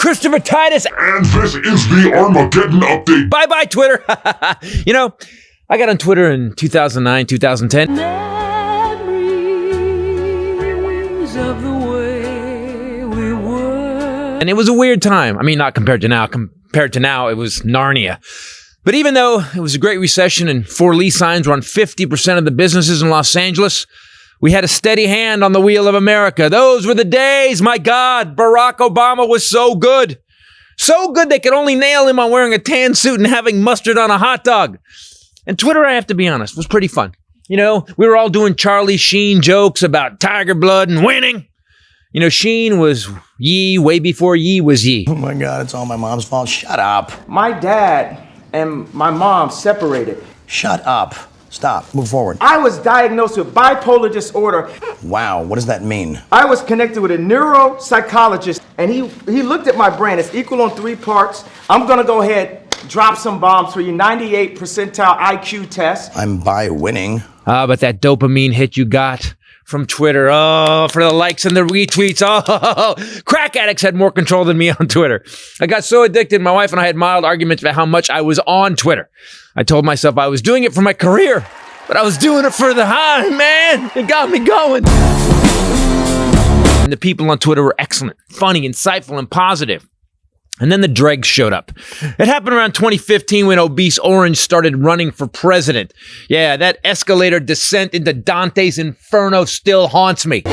Christopher Titus. And this is the Armageddon update. Bye-bye, Twitter. You know, I got on Twitter in 2009, 2010. Memories of the way we were. And it was a weird time. I mean, not compared to now. Compared to now, it was Narnia. But even though it was a great recession and 4 lease signs were on 50% of the businesses in Los Angeles, we had a steady hand on the wheel of America. Those were the days. My God, Barack Obama was so good. So good they could only nail him on wearing a tan suit and having mustard on a hot dog. And Twitter, I have to be honest, was pretty fun. You know, we were all doing Charlie Sheen jokes about tiger blood and winning. You know, Sheen was ye way before ye was ye. Oh my God, it's all my mom's fault. Shut up. My dad and my mom separated. Shut up. Stop. Move forward. I was diagnosed with bipolar disorder. Wow, what does that mean? I was connected with a neuropsychologist, and he looked at my brain. It's equal on 3 parts. I'm gonna go ahead, drop some bombs for you. 98 percentile IQ test. I'm by winning. But that dopamine hit you got from Twitter. Oh, for the likes and the retweets. Oh, crack addicts had more control than me on Twitter. I got so addicted, my wife and I had mild arguments about how much I was on Twitter. I told myself I was doing it for my career, but I was doing it for the high, man. It got me going. And the people on Twitter were excellent, funny, insightful, and positive. And then the dregs showed up. It happened around 2015 when obese Orange started running for president. Yeah, that escalator descent into Dante's Inferno still haunts me.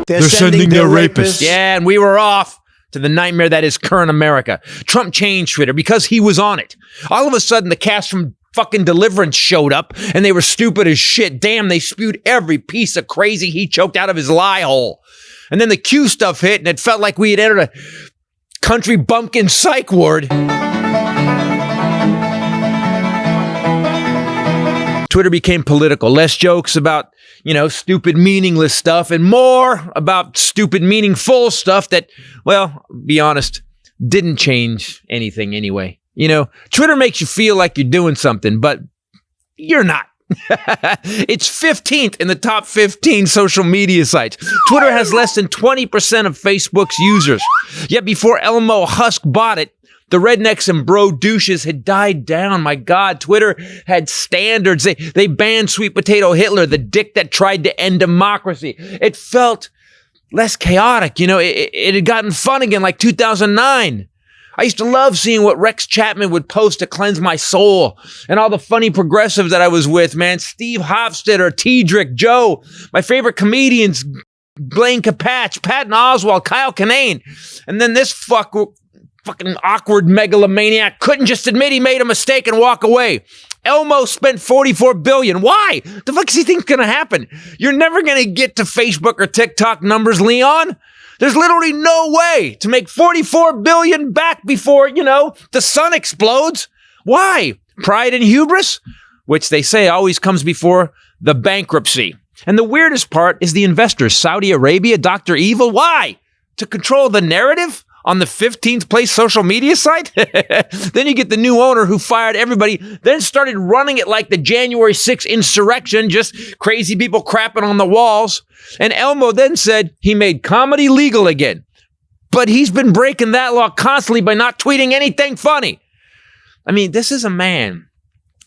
They're sending their rapists. Yeah, and we were off to the nightmare that is current America. Trump changed Twitter because he was on it. All of a sudden, the cast from fucking Deliverance showed up, and they were stupid as shit. Damn, they spewed every piece of crazy he choked out of his lie hole. And then the Q stuff hit, and it felt like we had entered a country bumpkin psych ward. Twitter became political. Less jokes about, you know, stupid, meaningless stuff, and more about stupid, meaningful stuff that, well, be honest, didn't change anything anyway. You know, Twitter makes you feel like you're doing something, but you're not. It's 15th in the top 15 social media sites. Twitter has less than 20% of Facebook's users. Yet before Elmo Husk bought it, the rednecks and bro douches had died down. My God, Twitter had standards. They banned Sweet Potato Hitler, the dick that tried to end democracy. It felt less chaotic. You know, it had gotten fun again like 2009. I used to love seeing what Rex Chapman would post to cleanse my soul, and all the funny progressives that I was with, man. Steve Hofstadter, Tedrick, Joe, my favorite comedians, Blaine Capatch, Patton Oswalt, Kyle Kinane. And then this fucking awkward megalomaniac couldn't just admit he made a mistake and walk away. Elmo spent $44 billion. Why? The fuck does he think's gonna happen? You're never gonna get to Facebook or TikTok numbers, Leon. There's literally no way to make $44 billion back before, you know, the sun explodes. Why? Pride and hubris, which they say always comes before the bankruptcy. And the weirdest part is the investors, Saudi Arabia, Dr. Evil. Why? To control the narrative on the 15th place social media site? Then you get the new owner who fired everybody, then started running it like the January 6th insurrection, just crazy people crapping on the walls. And Elmo then said he made comedy legal again. But he's been breaking that law constantly by not tweeting anything funny. I mean, this is a man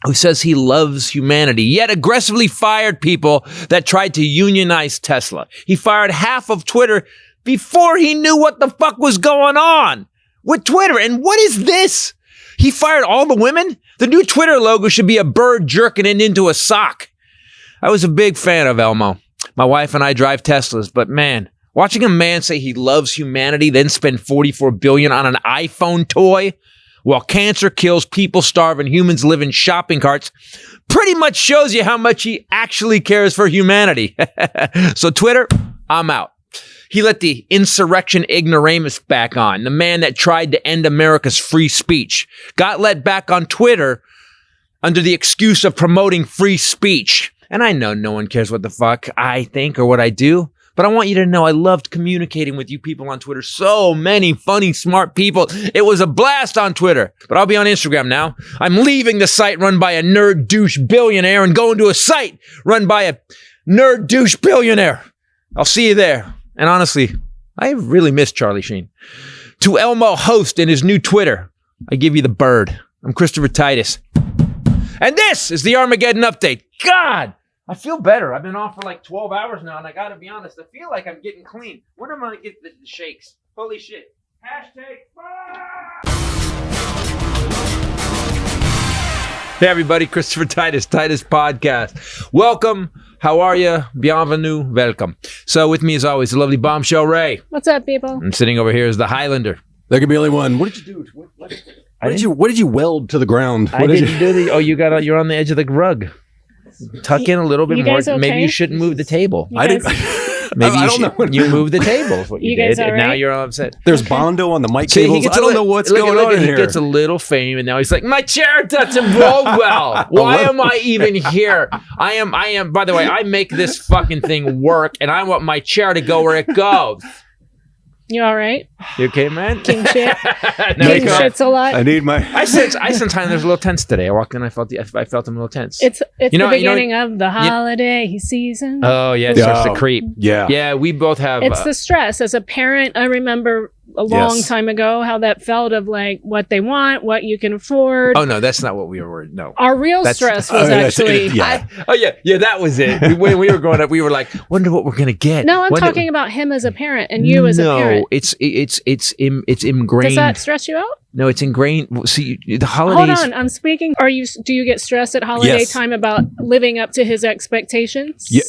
who says he loves humanity, yet aggressively fired people that tried to unionize Tesla. He fired half of Twitter before he knew what the fuck was going on with Twitter. And what is this? He fired all the women? The new Twitter logo should be a bird jerking it into a sock. I was a big fan of Elmo. My wife and I drive Teslas, but man, watching a man say he loves humanity, then spend $44 billion on an iPhone toy while cancer kills, people starve, and humans live in shopping carts pretty much shows you how much he actually cares for humanity. So Twitter, I'm out. He let the insurrection ignoramus back on, the man that tried to end America's free speech, got let back on Twitter under the excuse of promoting free speech. And I know no one cares what the fuck I think or what I do, but I want you to know I loved communicating with you people on Twitter. So many funny, smart people. It was a blast on Twitter, but I'll be on Instagram now. I'm leaving the site run by a nerd douche billionaire and going to a site run by a nerd douche billionaire. I'll see you there. And honestly, I really miss Charlie Sheen. To Elmo Host and his new Twitter, I give you the bird. I'm Christopher Titus. And this is the Armageddon Update. God, I feel better. I've been off for like 12 hours now, and I gotta be honest, I feel like I'm getting clean. When am I gonna get the shakes? Holy shit. Hey everybody, Christopher Titus Podcast. Welcome. How are you? Bienvenue. Welcome. So with me as always, the lovely Bombshell Ray. What's up, people? And sitting over here is the Highlander. There could be only one. What did you do? What did you weld to the ground? I didn't do the. Oh, you're on the edge of the rug. Tuck in a little bit more. Okay? Maybe you shouldn't move the table. I didn't. Maybe I don't know. You moved the table. Is what you did. guys all And now right? you're all upset. There's Bondo on the mic See, cables. I don't know what's look, going on in he here. He gets a little fame, and now he's like, my chair doesn't roll well. Why am I even here? I am. By the way, I make this fucking thing work, and I want my chair to go where it goes. You all right? You okay, man? King shit. No, King shit's a lot. I need my. I sense time there's a little tense today. I walked in, I felt him a little tense. It's You know- the you know- beginning of the holiday season. Oh yeah, it starts to creep. Yeah. Yeah, we both have. It's the stress. As a parent, I remember a long time ago how that felt of like what they want, what you can afford. Oh no, that's not what we were. No. Our real That's- stress was that's- actually. yeah. Yeah, that was it. When we were growing up, we were like, wonder what we're gonna get. No, I'm talking about him as a parent and you as a parent. No, it's ingrained. Does that stress you out? No, it's ingrained. See, the Hold holidays. on, I'm speaking. Do you get stressed at holiday Yes. time about living up to his expectations? Yeah,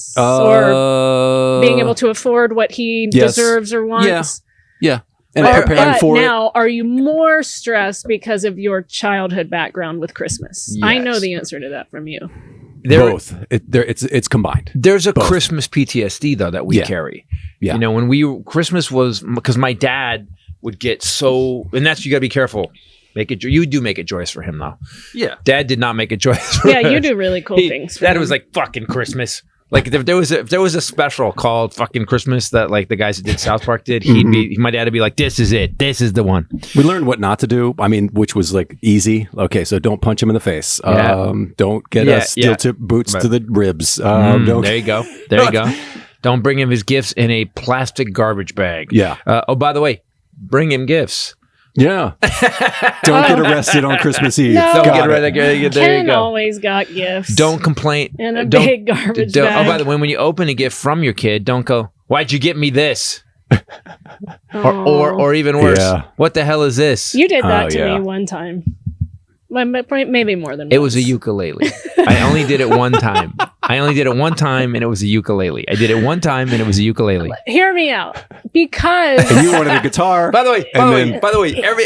or being able to afford what he Yes. deserves or wants? Yeah. And But preparing for it. now, are you more stressed because of your childhood background with Christmas? I know Yes. the answer to that from you. Both. It's combined. There's a Both. Christmas PTSD though that we Yeah. carry. Yeah. You know, Christmas was because my dad would get so, and that's you got to be careful. You do make it joyous for him though. Yeah. Dad did not make it joyous. For Yeah, him. you do really cool things. for Dad them. was like fucking Christmas. Like if there was a special called fucking Christmas that like the guys that did South Park did, my dad would be like, this is it. This is the one. We learned what not to do. I mean, which was like easy. Okay, so don't punch him in the face. Yeah. Don't get Yeah, steel tip boots Right. to the ribs. Don't. There you go. There you go. Don't bring him his gifts in a plastic garbage bag. Yeah. Oh, by the way, bring him gifts. Yeah. Don't get arrested on Christmas Eve. No. Don't Got get it. ready. There you Ken go. always got gifts. Don't complain. In a Don't- big garbage don't- bag. Oh, by the way, when you open a gift from your kid, don't go, why'd you get me this? Or even worse, Yeah. what the hell is this? You did that Oh, to yeah. me one time. Maybe more than It once. was a ukulele. I only did it one time. And it was a ukulele. I did it one time, and it was a ukulele. Hear me out. Because And you wanted a guitar. By the way, And then-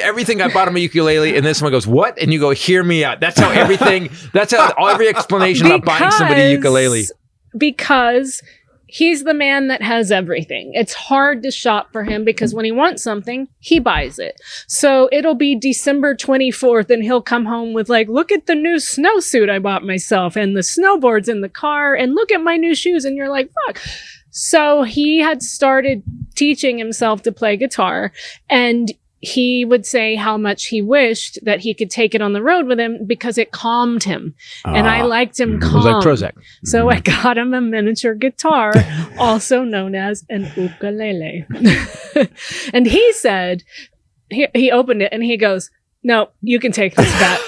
everything I bought him a ukulele, and then someone goes, "What?" And you go, "Hear me out." That's how everything. That's how every explanation about buying somebody a ukulele. Because he's the man that has everything. It's hard to shop for him because when he wants something, he buys it. So it'll be December 24th and he'll come home with like, look at the new snowsuit I bought myself and the snowboards in the car and look at my new shoes. And you're like, fuck. So he had started teaching himself to play guitar, and he would say how much he wished that he could take it on the road with him because it calmed him. And I liked him It calm. was like Prozac. So I got him a miniature guitar, also known as an ukulele. And he said, he opened it and he goes, no, you can take this back.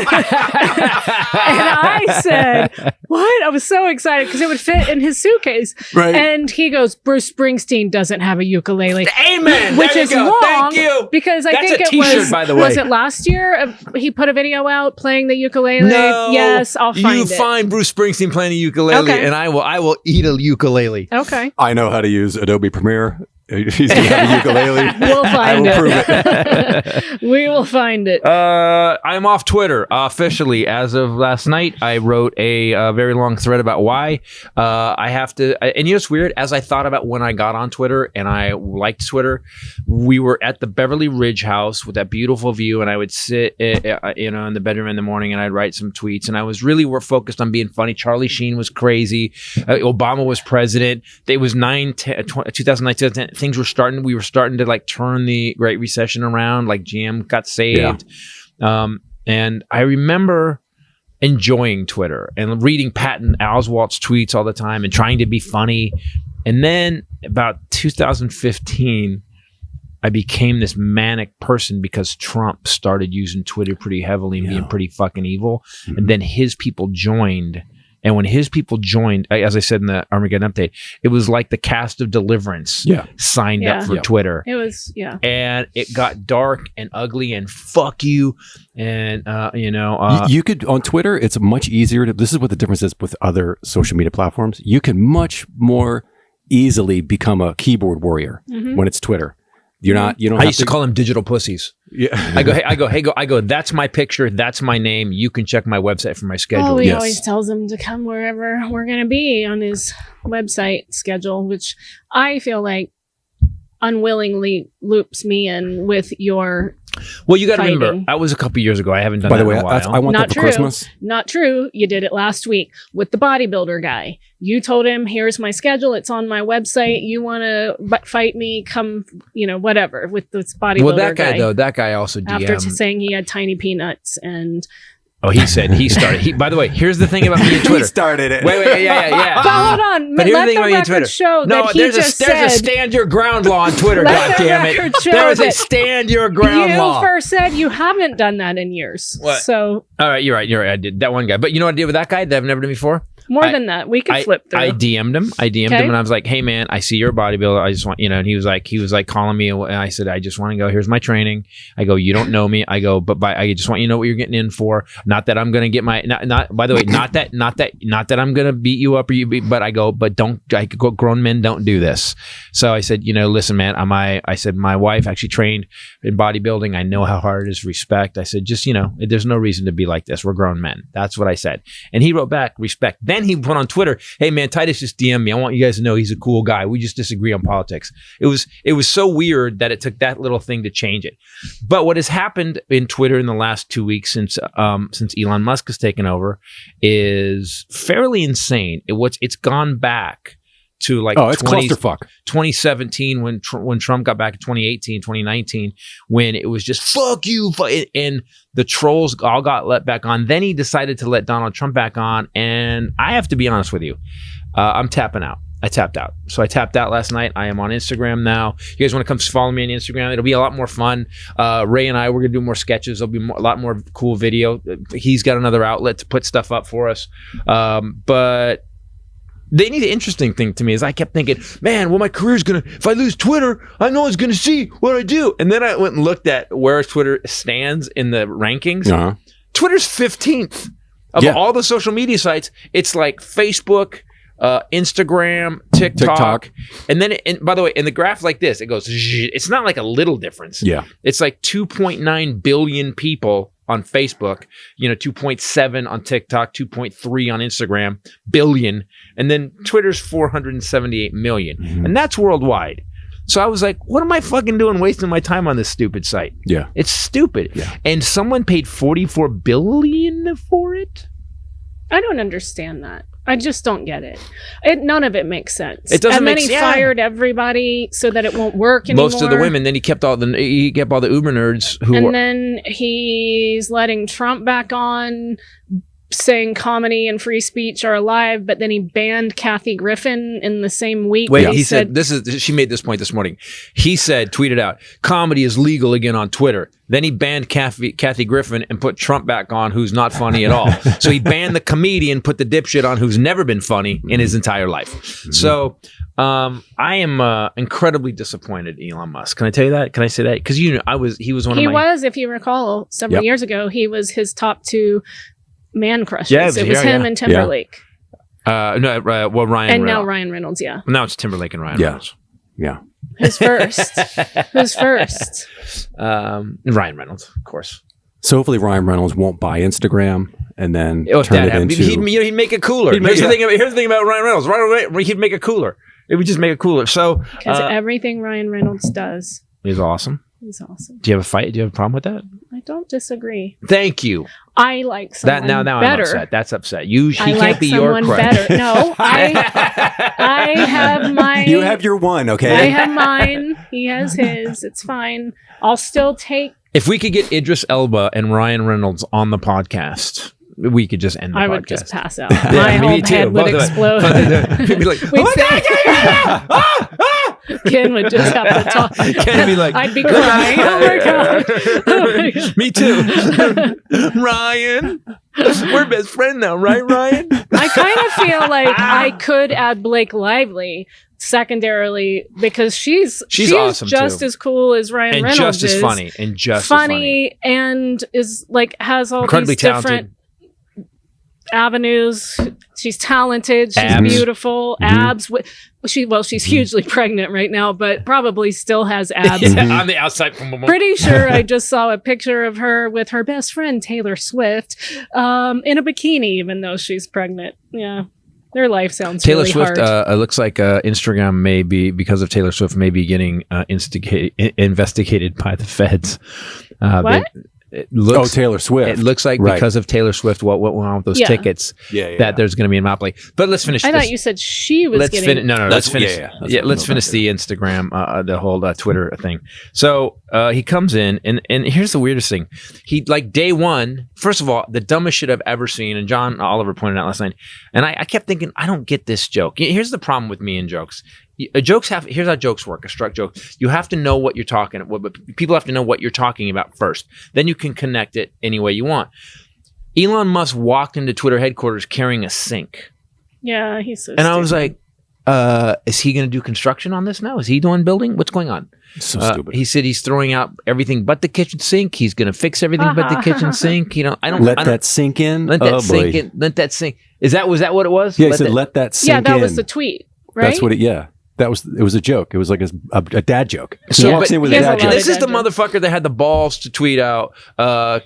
And I said, what? I was so excited because it would fit in his suitcase. Right. And he goes, Bruce Springsteen doesn't have a ukulele. Amen. Which There is you go. wrong. Thank you. Because I That's think a it t-shirt, was, by the way. was it last year? He put a video out playing the ukulele. No. Yes, I'll find it. You find Bruce Springsteen playing a ukulele, Okay. and I will eat a ukulele. Okay. I know how to use Adobe Premiere. He's gonna have a ukulele. We'll I find will it. prove it. We will find it. I'm off Twitter officially as of last night. I wrote a very long thread about why I have to. And you know what's weird? As I thought about when I got on Twitter and I liked Twitter, we were at the Beverly Ridge house with that beautiful view, and I would sit, in the bedroom in the morning, and I'd write some tweets. And I was really focused on being funny. Charlie Sheen was crazy. Obama was president. It was 2009, 2010. Things were starting. We were starting to like turn the Great Recession around. Like GM got saved. Yeah. And I remember enjoying Twitter and reading Patton Oswalt's tweets all the time and trying to be funny. And then about 2015, I became this manic person because Trump started using Twitter pretty heavily and being pretty fucking evil. And then his people joined. And when his people joined, as I said in the Armageddon update, it was like the cast of Deliverance signed up for Twitter. It was, and it got dark and ugly and fuck you. And, you could, on Twitter, it's much easier to, this is what the difference is with other social media platforms. You can much more easily become a keyboard warrior when it's Twitter. You don't I used to call them digital pussies. Yeah. I go, that's my picture. That's my name. You can check my website for my schedule. Oh, he always tells him to come wherever we're going to be on his website schedule, which I feel like unwillingly loops me in with your Well, you got to fighting. remember, that was a couple years ago. I haven't done By that the way, in a while. I want Not that for true. Christmas. Not true. You did it last week with the bodybuilder guy. You told him, here's my schedule. It's on my website. You want to fight me? Come, whatever with this bodybuilder Well, that guy, though, that guy also after DM'd. saying he had tiny peanuts and Oh, he said he started. By the way, here's the thing about me and Twitter. He started it. Wait, yeah. But hold on. But here's let the thing the about me and Twitter. record show No, that he there's just there's a said. stand your ground law on Twitter. Let the goddammit. record show There is a that stand your ground You law. first said you haven't done that in years. What? So All right, you're right. I did that one guy. But you know what I did with that guy that I've never done before? more than that, we could flip through. I DM'd him. Okay. And I was like, "Hey man, I see you're a bodybuilder. I just want, and he was like calling me. And I said, I just want to go. Here's my training. I go, you don't know me. I go, but I just want you to know what you're getting in for. Not that I'm gonna get my not. By the way, not that I'm gonna beat you up or you. But I go, but don't. Grown men don't do this. So I said, listen, man. I said my wife actually trained in bodybuilding. I know how hard it is. Respect. I said, just there's no reason to be like this. We're grown men. That's what I said. And he wrote back, respect. Then he put on Twitter, hey man, Titus just DM'd me. I want you guys to know he's a cool guy. We just disagree on politics. It was so weird that it took that little thing to change it. But what has happened in Twitter in the last 2 weeks since Elon Musk has taken over is fairly insane. It's gone back to like it's clusterfuck. 2017 when Trump got back in 2018, 2019, when it was just fuck you, and the trolls all got let back on. Then he decided to let Donald Trump back on, and I have to be honest with you, I'm tapping out. I tapped out. So I tapped out last night. I am on Instagram now. You guys want to come follow me on Instagram? It'll be a lot more fun. Ray and I, we're going to do more sketches. There'll be a lot more cool video. He's got another outlet to put stuff up for us. But the interesting thing to me is I kept thinking, man, well, my career's going to, if I lose Twitter, I know it's going to see what I do. And then I went and looked at where Twitter stands in the rankings. Uh-huh. Twitter's 15th of all the social media sites. It's like Facebook, Instagram, TikTok. And then, by the way, in the graph like this, it goes, it's not like a little difference. Yeah. It's like 2.9 billion people on Facebook, 2.7 on TikTok, 2.3 on Instagram, billion. And then Twitter's 478 million. Mm-hmm. And that's worldwide. So I was like, what am I fucking doing wasting my time on this stupid site? Yeah. It's stupid. Yeah. And someone paid 44 billion for it? I don't understand that. I just don't get it. None of it makes sense. It doesn't and then make he sense. fired everybody so that it won't work anymore. Most of the women. Then he kept all the Uber nerds who. And then he's letting Trump back on, saying comedy and free speech are alive. But then he banned Kathy Griffin in the same week. Wait, he said she made this point this morning. He said, tweeted out, comedy is legal again on Twitter. Then he banned Kathy Griffin and put Trump back on, who's not funny at all. So he banned the comedian, put the dipshit on, who's never been funny in his entire life. Mm-hmm. So I am incredibly disappointed, Elon Musk. Can I tell you that? Can I say that? Because he was one of my. He was, if you recall, several years ago, he was his top two man crushes. Yeah, it was him and Timberlake. Ryan. And Reynolds. now Ryan Reynolds, yeah. Now it's Timberlake and Ryan Reynolds. Yeah. Who's first? Who's first? Ryan Reynolds, of course. So hopefully Ryan Reynolds won't buy Instagram and then if turn that it happened, into... He'd make it cooler. Here's the thing about Ryan Reynolds. Right away, he'd make it cooler. It would just make it cooler. So Because everything Ryan Reynolds does is awesome. is awesome. Do you have a fight? Do you have a problem with that? I don't disagree. Thank you. I like someone now better. I'm upset. That's upset. He I can't like be your someone crush. better. No, I have my. You have your one, okay? I have mine. He has his. It's fine. I'll still take. If we could get Idris Elba and Ryan Reynolds on the podcast, we could just end the I podcast. would just pass out. My whole head would explode. We'd be like, We'd oh my say- God, Ken would just have to talk. Ken would be like, I'd be crying. Oh my god. Oh my God. me too. Ryan, we're best friend now, right, Ryan? I kind of feel like I could add Blake Lively secondarily because she's awesome just too. as cool as Ryan And Reynolds just as is. funny. And just as funny. And is like has all Incredibly these different avenues. She's talented. She's Abs. beautiful. Abs. She's hugely pregnant right now, but probably still has abs. Yeah, on the outside. Pretty sure I just saw a picture of her with her best friend Taylor Swift in a bikini, even though she's pregnant. Yeah, their life sounds Taylor really Swift hard. looks like Instagram may be, because of Taylor Swift, may be getting investigated by the feds. What? It looks, Taylor Swift. It looks like Right. because of Taylor Swift, what went on with those Yeah. tickets, that there's going to be a monopoly. But let's finish I this. thought you said she was Let's getting. finish. No, let's That's- finish. yeah, that's what Let's I'm finish the Instagram, the whole Twitter thing. So he comes in, and here's the weirdest thing. He, like, day one, first of all, the dumbest shit I've ever seen, and John Oliver pointed out last night, and I kept thinking, I don't get this joke. Here's the problem with me and jokes. Here's how jokes work. A struck joke. You have to know what you're talking. People have to know what you're talking about first. Then you can connect it any way you want. Elon Musk walked into Twitter headquarters carrying a sink. Yeah, he's so. And I was stupid. like, is he going to do construction on this now? Is he doing building? What's going on? So stupid. He said he's throwing out everything but the kitchen sink. He's going to fix everything but the kitchen sink. You know, I don't Let that sink in. let that sink in. Let that sink. Was that what it was? Yeah, he said, let that sink in. yeah, that was the tweet, right? That's what it, yeah. It was a joke. It was like a dad joke. So, He walks but in with he a has a dad lot joke. this is the dad jokes. motherfucker that had the balls to tweet out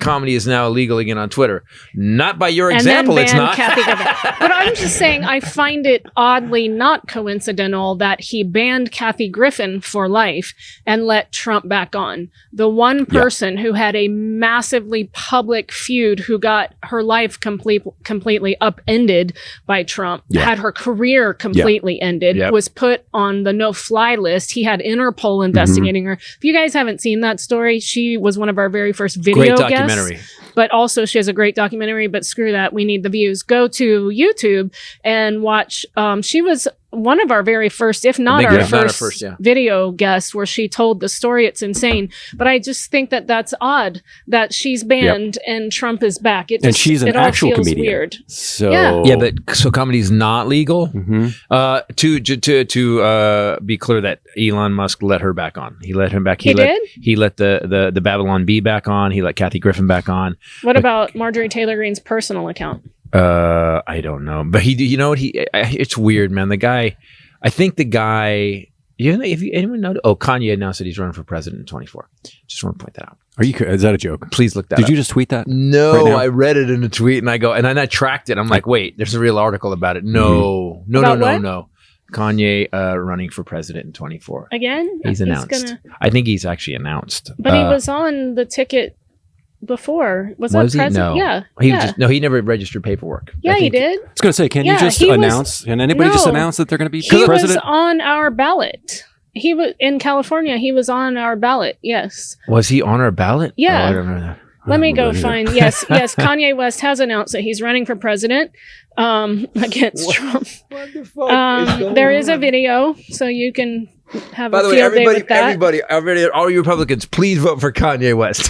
comedy is now illegal again on Twitter. Not by your example, and it's then not. Kathy Griffin. But I'm just saying, I find it oddly not coincidental that he banned Kathy Griffin for life and let Trump back on. The one person who had a massively public feud, who got her life completely upended by Trump, had her career completely ended, was put on the no-fly list. He had Interpol investigating her. If you guys haven't seen that story, she was one of our very first video Great guests. documentary. But also she has a great documentary, but screw that. We need the views. Go to YouTube and watch. She was one of our very first, if not our first, video guests where she told the story. It's insane. But I just think that that's odd that she's banned and Trump is back. And she's an all actual feels comedian. Weird. So Yeah, but so comedy's not legal. To be clear, that Elon Musk let her back on. He let him back. He did? He let the Babylon Bee back on. He let Kathy Griffin back on. What about Marjorie Taylor Greene's personal account? I don't know, but you know what? It's weird, man. The guy, I think the guy. Anyone know? Oh, Kanye announced that he's running for president in 24. Just want to point that out. is that a joke? Please look that Did up. you just tweet that? No, right now? I read it in a tweet, and I tracked it. I'm like, wait, there's a real article about it. No. About what? No. Kanye running for president in 24. Again? He's announced. I think he's actually announced. But he was on the ticket before. Was that he? president? No. Yeah. He never registered paperwork. Yeah, I he think- did. I was going to say, can you Yeah, just he was- announce? Can anybody just No. announce that they're going to be He was president? on our ballot. He was in California. He was on our ballot. Yes. Was he on our ballot? Yeah. Oh, I don't know that. Let me go remember either. find. Yes. Kanye West has announced that he's running for president against Trump. What the fuck There is a video, so you can have By a the way, field day with that. everybody, all you Republicans, please vote for Kanye West.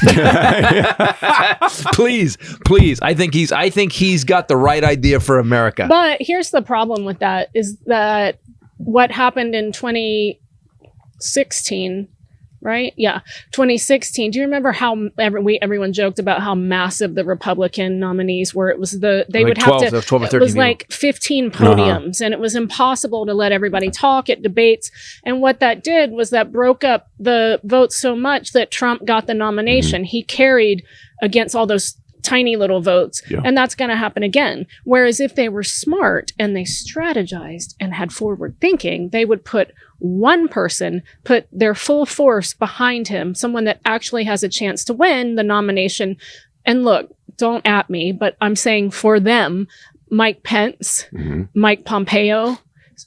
please. I think he's got the right idea for America. But here's the problem with that is that what happened in 2016, right? Yeah, 2016. Do you remember how everyone joked about how massive the Republican nominees were? It was they Like would 12 have to. or 12 or It 13 was people. like 15 podiums, and it was impossible to let everybody talk at debates. And what that did was that broke up the votes so much that Trump got the nomination. He carried against all those tiny little votes. Yeah. And that's going to happen again. Whereas if they were smart and they strategized and had forward thinking, they would put one person, put their full force behind him, someone that actually has a chance to win the nomination. And look, don't at me, but I'm saying for them, Mike Pence, Mike Pompeo,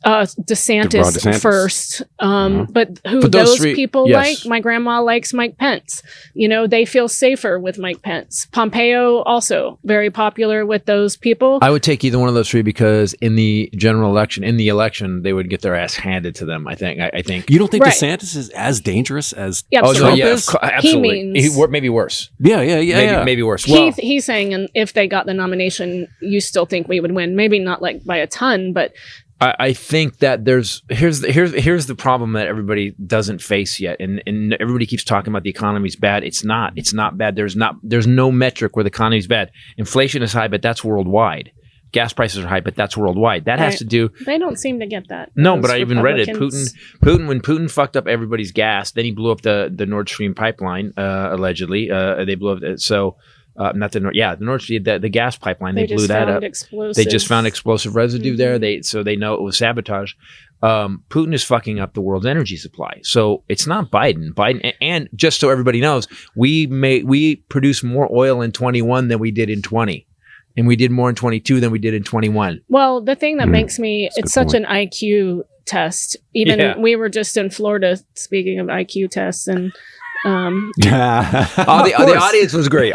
DeSantis first. But who But those three- people yes. like? My grandma likes Mike Pence. You know, they feel safer with Mike Pence. Pompeo also very popular with those people. I would take either one of those three because in the general election, they would get their ass handed to them. I think. I think. You don't think Right. DeSantis is as dangerous as Yeah, Oh no, absolutely. yeah, is? absolutely. means- Maybe worse. Yeah. Maybe worse. Well, He's saying, and if they got the nomination, you still think we would win? Maybe not like by a ton, but I think that here's the problem that everybody doesn't face yet, and everybody keeps talking about the economy's bad. It's not bad. There's no metric where the economy's bad. Inflation is high, but that's worldwide. Gas prices are high, but that's worldwide. That has Right. to do. they don't seem to get that. No, Those but I even read it. Republicans. When Putin fucked up everybody's gas, then he blew up the Nord Stream pipeline. Allegedly, they blew up. Not the Nord Stream, the gas pipeline. They blew just that found up. Explosives. They just found explosive residue there. They know it was sabotage. Putin is fucking up the world's energy supply. So it's not Biden. And just so everybody knows, we produce more oil in 21 than we did in 20. And we did more in 22 than we did in 21. Well, the thing that makes me, That's a it's good such an IQ test. Even Yeah. we were just in Florida, speaking of IQ tests, and The audience was great.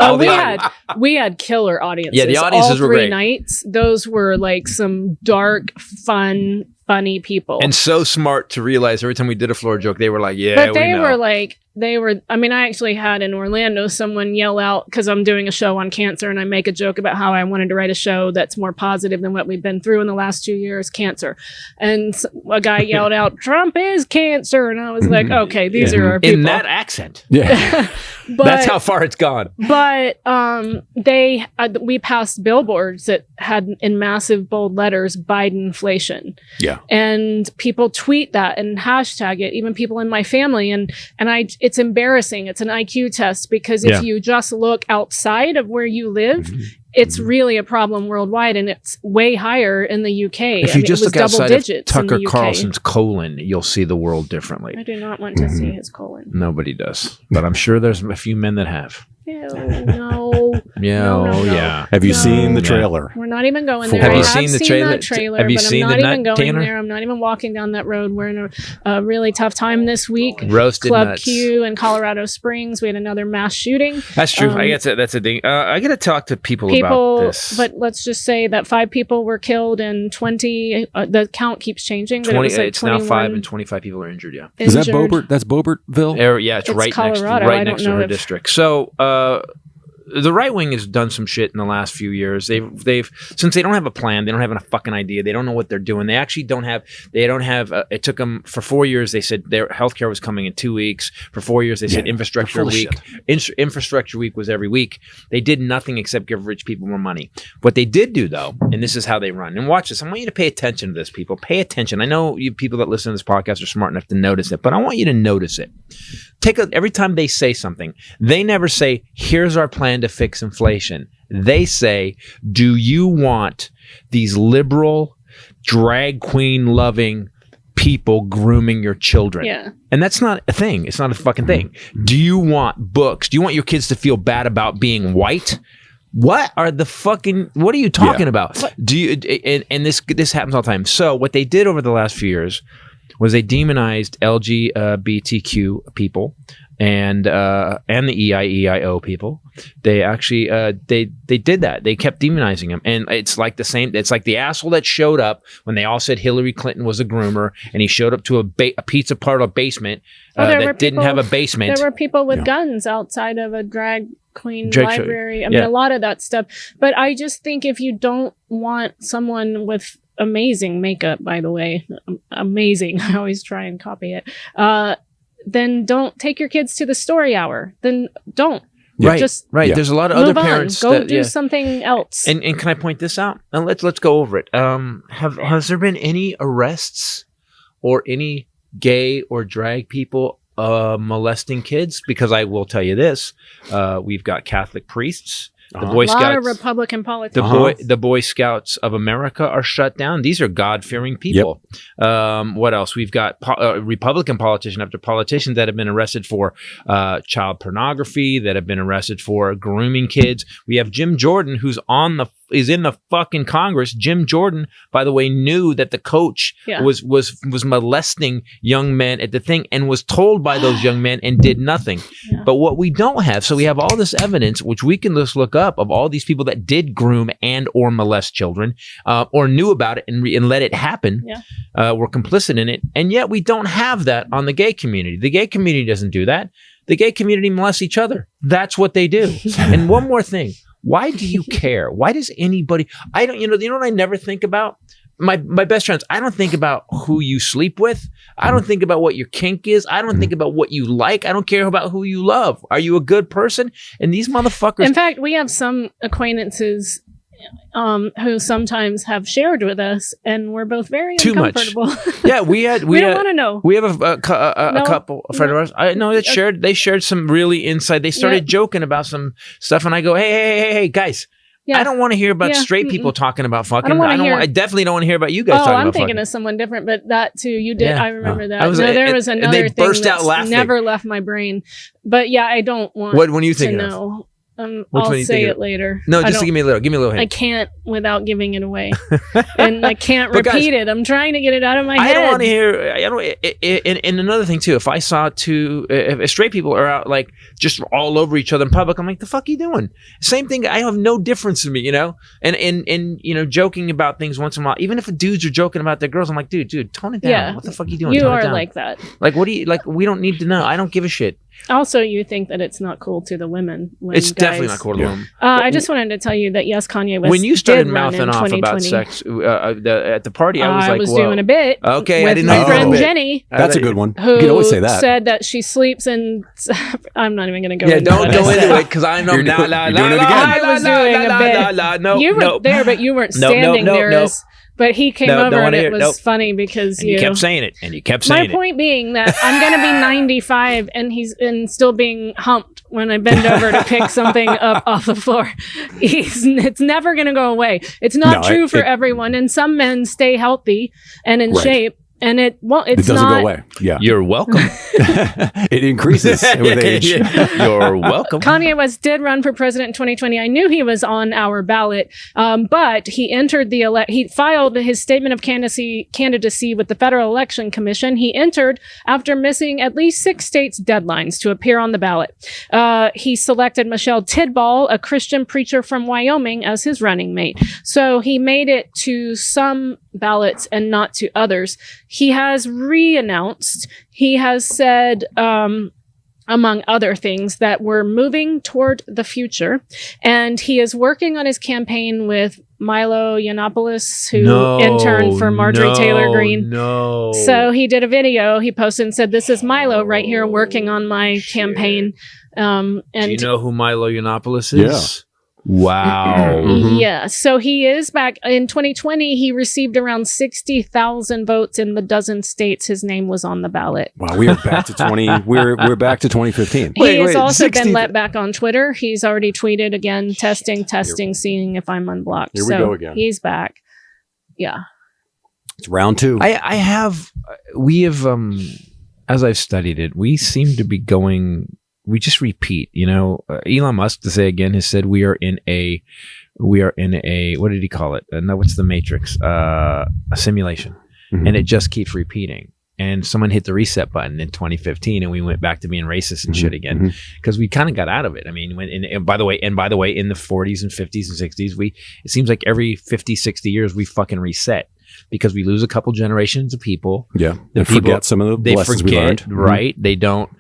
we had killer audiences. Yeah, the audiences all were three great. nights. Those were like some dark, funny people. And so smart to realize every time we did a floor joke, they were like, yeah, But they we know. were like, I mean, I actually had in Orlando someone yell out, because I'm doing a show on cancer and I make a joke about how I wanted to write a show that's more positive than what we've been through in the last 2 years, cancer. And a guy yelled out, Trump is cancer. And I was like, okay, these are our people. in that accent. Yeah. But, That's how far it's gone. But we passed billboards that had in massive bold letters Bidenflation. Yeah. And people tweet that and hashtag it, even people in my family. And it's embarrassing. It's an IQ test because if Yeah. you just look outside of where you live, it's really a problem worldwide, and it's way higher in the UK. If you just it was look outside double of digits in Tucker the UK. Carlson's colon, you'll see the world differently. I do not want to see his colon. Nobody does, but I'm sure there's a few men that have. Ew, no. Yeah, No, no, oh no. yeah. Have you No. seen the Yeah. trailer? We're not even going Have there. you I seen the trailer? that trailer, Have you but seen I'm the not even nut, going Tanner? there. I'm not even walking down that road. We're in a really tough time this week. Roasted Club nuts. Q in Colorado Springs. We had another mass shooting. That's true. I guess that's a thing. I got to talk to people about this. But let's just say that 5 people were killed and 20. The count keeps changing. But 20, it was like it's now 5 21 and 25 people are injured. Yeah. Is that injured. Bobert? That's Bobertville? Yeah, it's It's right Colorado. I don't next to know her if- district. So the right wing has done some shit in the last few years. They've since they don't have a plan, they don't have a fucking idea. They don't know what they're doing. They actually don't have. They don't have. It took them for 4 years. They said their healthcare was coming in 2 weeks. For 4 years, they said infrastructure full of week. Infrastructure week was every week. They did nothing except give rich people more money. What they did do though, and this is how they run. And watch this. I want you to pay attention to this, people. Pay attention. I know you people that listen to this podcast are smart enough to notice it, but I want you to notice it. Every time they say something, they never say, "Here's our plan to fix inflation." They say, "Do you want these liberal, drag queen loving people grooming your children?" Yeah. And that's not a thing. It's not a fucking thing. Do you want books? Do you want your kids to feel bad about being white? What are you talking about? Do you, and this happens all the time. So what they did over the last few years was they demonized LGBTQ people and the EIEIO people. They actually they did that. They kept demonizing them, and it's like the same. It's like the asshole that showed up when they all said Hillary Clinton was a groomer, and he showed up to a pizza parlor basement that didn't have a basement. There were people with guns outside of a drag queen Drag show. library. I mean, a lot of that stuff. But I just think if you don't want someone with amazing makeup, by the way, amazing. I always try and copy it. Then don't take your kids to the story hour. Then don't. Right, Just right. Yeah. There's a lot of move other on. parents Go that do something else. And can I point this out? And let's go over it. Has there been any arrests or any gay or drag people molesting kids? Because I will tell you this: we've got Catholic priests. The Boy a lot Scouts, of Republican politics. the Boy Scouts of America are shut down. These are God-fearing people. What else? We've got Republican politician after politicians that have been arrested for child pornography, that have been arrested for grooming kids. We have Jim Jordan, who's on the the fucking Congress. Jim Jordan, by the way, knew that the coach was molesting young men at the thing and was told by those young men and did nothing. But what we don't have, so we have all this evidence, which we can just look up, of all these people that did groom and or molest children, or knew about it and let it happen, were complicit in it. And yet we don't have that on the gay community. The gay community doesn't do that. The gay community molests each other. That's what they do. And one more thing. Why do you care? Why does anybody, I don't, you know what I never think about? My best friends, I don't think about who you sleep with. I don't think about what your kink is. I don't think about what you like. I don't care about who you love. Are you a good person? And these motherfuckers. In fact, we have some acquaintances who sometimes have shared with us, and we're both very uncomfortable. Yeah, we don't want to know. We have a couple, a friend of ours. I know that they shared some really insight. They started joking about some stuff, and I go, hey, guys. I don't want to hear about straight people talking about fucking. I definitely don't want to hear about you guys talking about I'm thinking fucking. of someone different, but that too, you did. I remember that. There was another thing that's never left my brain. But yeah, I don't want when you think to of? know. I'll say it later. No, just give me a little hint. I can't without giving it away, and I can't repeat it. I'm trying to get it out of my head. I don't want to hear. I don't. And another thing too, if I saw if straight people are out like just all over each other in public, I'm like, the fuck are you doing? Same thing. I have no difference in me, you know. And you know, joking about things once in a while. Even if dudes are joking about their girls, I'm like, dude, tone it down. Yeah. What the fuck are you doing? You are like that. Like, what do you like? We don't need to know. I don't give a shit. Also, you think that it's not cool to the women. It's definitely not cool to them. I just wanted to tell you that yes, Kanye West. When you started mouthing off about sex at the party, I was doing a bit. Okay, with I didn't my know friend Jenny. That's a good one. Who you can always say that. Said that she sleeps in. I'm not even going to go. Yeah, don't go into it because I know now. I was doing a bit. You were there, but you weren't standing there. But he came over and it was funny because you kept saying it and you kept saying it. My point being that I'm going to be 95 and he's still being humped when I bend over to pick something up off the floor. It's never going to go away. It's not true for everyone. And some men stay healthy and in shape. And it doesn't go away. Yeah, you're welcome. It increases with age. You're welcome. Kanye West did run for president in 2020. I knew he was on our ballot, but he entered he filed his statement of candidacy with the Federal Election Commission. He entered after missing at least 6 states' deadlines to appear on the ballot. He selected Michelle Tidball, a Christian preacher from Wyoming, as his running mate. So he made it to some ballots and not to others. He has re-announced, he has said, among other things, that we're moving toward the future. And he is working on his campaign with Milo Yiannopoulos, who interned for Marjorie Taylor Greene. So he did a video he posted and said, this is Milo right here working on my campaign. And do you know who Milo Yiannopoulos is? Wow. Yeah. So he is back. In 2020, he received around 60,000 votes in the dozen states his name was on the ballot. Wow, we are back to 20. We're back to 2015. He has also been let back on Twitter. He's already tweeted again, testing, seeing if I'm unblocked. Here we go again. He's back. Yeah. It's round 2. We have, as I've studied it, we seem to be going. We just repeat, you know, Elon Musk, to say again, has said we are in a, what did he call it? No, what's the Matrix? A simulation. And it just keeps repeating. And someone hit the reset button in 2015 and we went back to being racist and shit again because we kind of got out of it. I mean, and by the way, in the 40s and 50s and 60s, it seems like every 50, 60 years we fucking reset. Because we lose a couple generations of people. Yeah. And forget some of the lessons we learned. Right. They don't,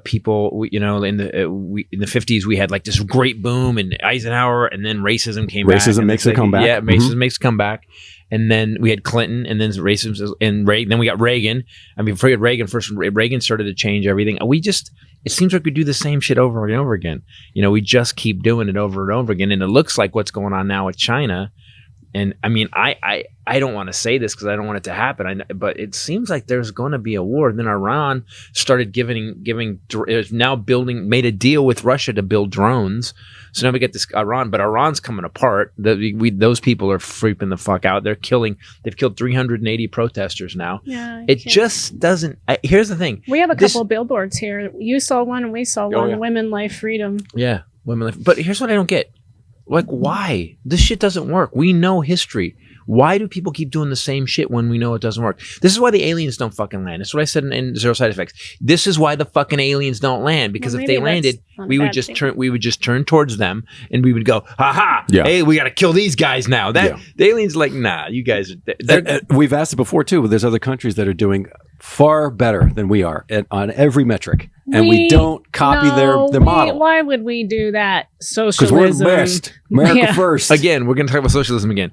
people, you know, in the 50s, we had like this great boom and Eisenhower and then racism came back. Racism makes a comeback. Yeah. Racism makes a comeback. And then we had Clinton and then racism and then we got Reagan. I mean, forget Reagan first. Reagan started to change everything. It seems like we do the same shit over and over again. You know, we just keep doing it over and over again. And it looks like what's going on now with China. And I mean, I don't want to say this because I don't want it to happen. But it seems like there's going to be a war. Then Iran started made a deal with Russia to build drones. So now we get this Iran, but Iran's coming apart. Those people are freaking the fuck out. They've killed 380 protesters now. Yeah, it just doesn't. Here's the thing. We have a couple of billboards here. You saw one and we saw one. Yeah. Women, life, freedom. Yeah, women, life. But here's what I don't get. Like, why? This shit doesn't work. We know history. Why do people keep doing the same shit when we know it doesn't work? This is why the aliens don't fucking land. That's what I said in Zero Side Effects. This is why the fucking aliens don't land, because if they landed, we would just turn towards them and we would go, ha, hey, we got to kill these guys now. The aliens are like, nah, you guys are. We've asked it before too, but there's other countries that are doing far better than we are on every metric. And we don't copy their model. Why would we do that? Because Socialism. we're the best. America first. Again, we're going to talk about socialism again.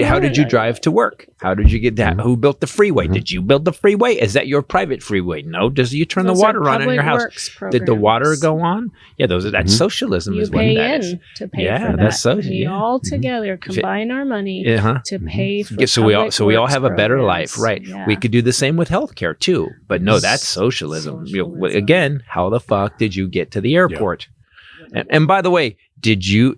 How did you drive to work? How did you get that? Who built the freeway? Did you build the freeway? Is that your private freeway? No. Does you turn the water on in your house? Did the water go on? Yeah, that's socialism. You is what pay that in is. to pay for that. That's socialism. We all together combine our money to pay for so we all have a better life, right? Yeah. We could do the same with healthcare too, but no, that's socialism. Again, how the fuck did you get to the airport? And by the way, did you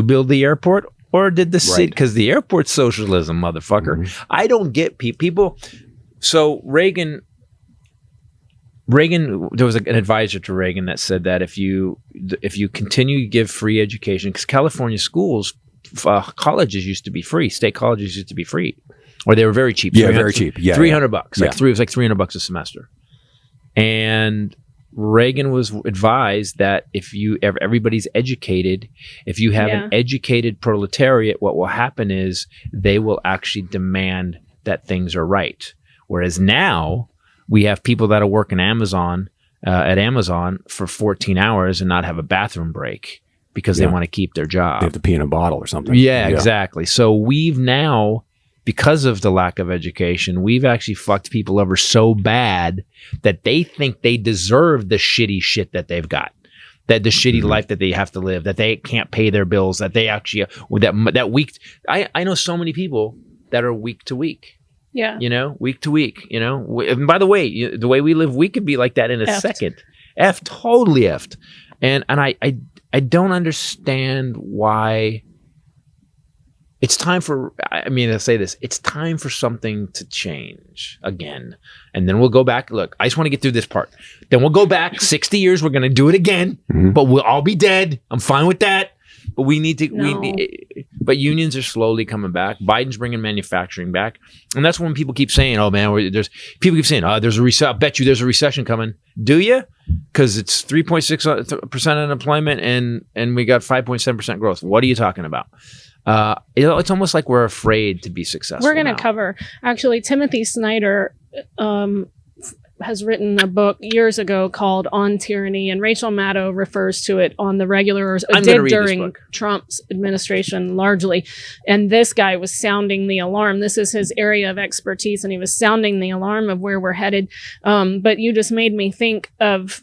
build the airport or did the city? Because the airport's socialism, motherfucker. I don't get people. So Reagan, there was an advisor to Reagan that said that if you continue to give free education, because California schools, colleges used to be free, state colleges used to be free, or they were very cheap. Yeah, very cheap. Yeah, $300. It was like $300 a semester. And Reagan was advised that if everybody's educated, if you have an educated proletariat, what will happen is they will actually demand that things are right. Whereas now we have people that'll work in Amazon at Amazon for 14 hours and not have a bathroom break because they want to keep their job. They have to pee in a bottle or something. Yeah, exactly. So we've now, because of the lack of education, we've actually fucked people over so bad that they think they deserve the shitty shit that they've got, that the shitty life that they have to live, that they can't pay their bills, that they actually, that week. I know so many people that are week to week. Yeah. Week to week, And by the way, the way we live, we could be like that in a second. Totally effed. And I don't understand why. It's time for, I say this, it's time for something to change again. And then we'll go back. Look, I just want to get through this part. Then we'll go back 60 years. We're going to do it again, but we'll all be dead. I'm fine with that. But we need to, but unions are slowly coming back. Biden's bringing manufacturing back. And that's when people keep saying, oh man, people keep saying, there's a recession. I bet you there's a recession coming. Do you? Because it's 3.6% unemployment and we got 5.7% growth. What are you talking about? It's almost like we're afraid to be successful. We're going to cover, actually, Timothy Snyder has written a book years ago called On Tyranny, and Rachel Maddow refers to it on the regular, did during Trump's administration largely. And this guy was sounding the alarm. This is his area of expertise, and he was sounding the alarm of where we're headed. But you just made me think of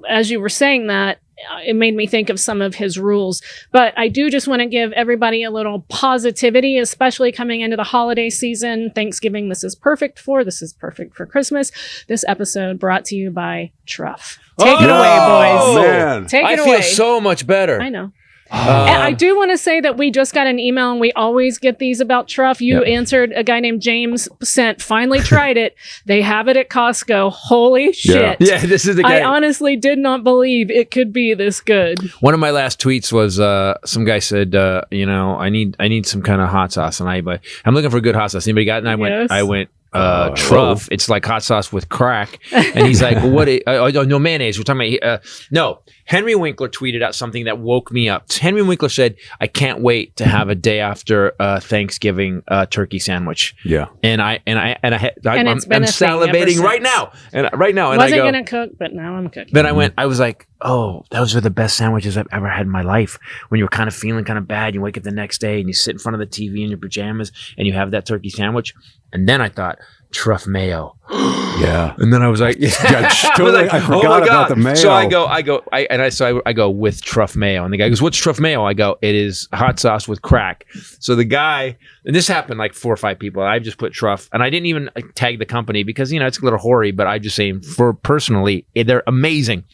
as you were saying that, it made me think of some of his rules. But I do just want to give everybody a little positivity, especially coming into the holiday season. Thanksgiving, this is perfect for Christmas. This episode brought to you by Truff. Take it away, boys. Man. Take it away. I feel so much better. I know. And I do want to say that we just got an email, and we always get these about Truff. You answered, a guy named James finally tried it. They have it at Costco. Holy shit. Yeah, this is the guy. I honestly did not believe it could be this good. One of my last tweets was some guy said, I need some kind of hot sauce, and I'm looking for a good hot sauce. Anybody got it? And I went Truff. It's like hot sauce with crack. And he's like, no, mayonnaise. We're talking about, no. Henry Winkler tweeted out something that woke me up. Henry Winkler said, I can't wait to have a day after Thanksgiving turkey sandwich. Yeah. And I'm salivating right now. And I wasn't going to cook, but now I'm cooking. Then I was like, oh, those were the best sandwiches I've ever had in my life. When you're kind of feeling kind of bad, you wake up the next day and you sit in front of the TV in your pajamas and you have that turkey sandwich. And then I thought, Truff mayo. Yeah. And then I was like, I forgot about the mayo. So I go with Truff mayo. And the guy goes, what's Truff mayo? I go, it is hot sauce with crack. So the guy, and this happened like 4 or 5 people. I just put Truff, and I didn't even tag the company because, it's a little hoary, but I'm just saying personally, they're amazing.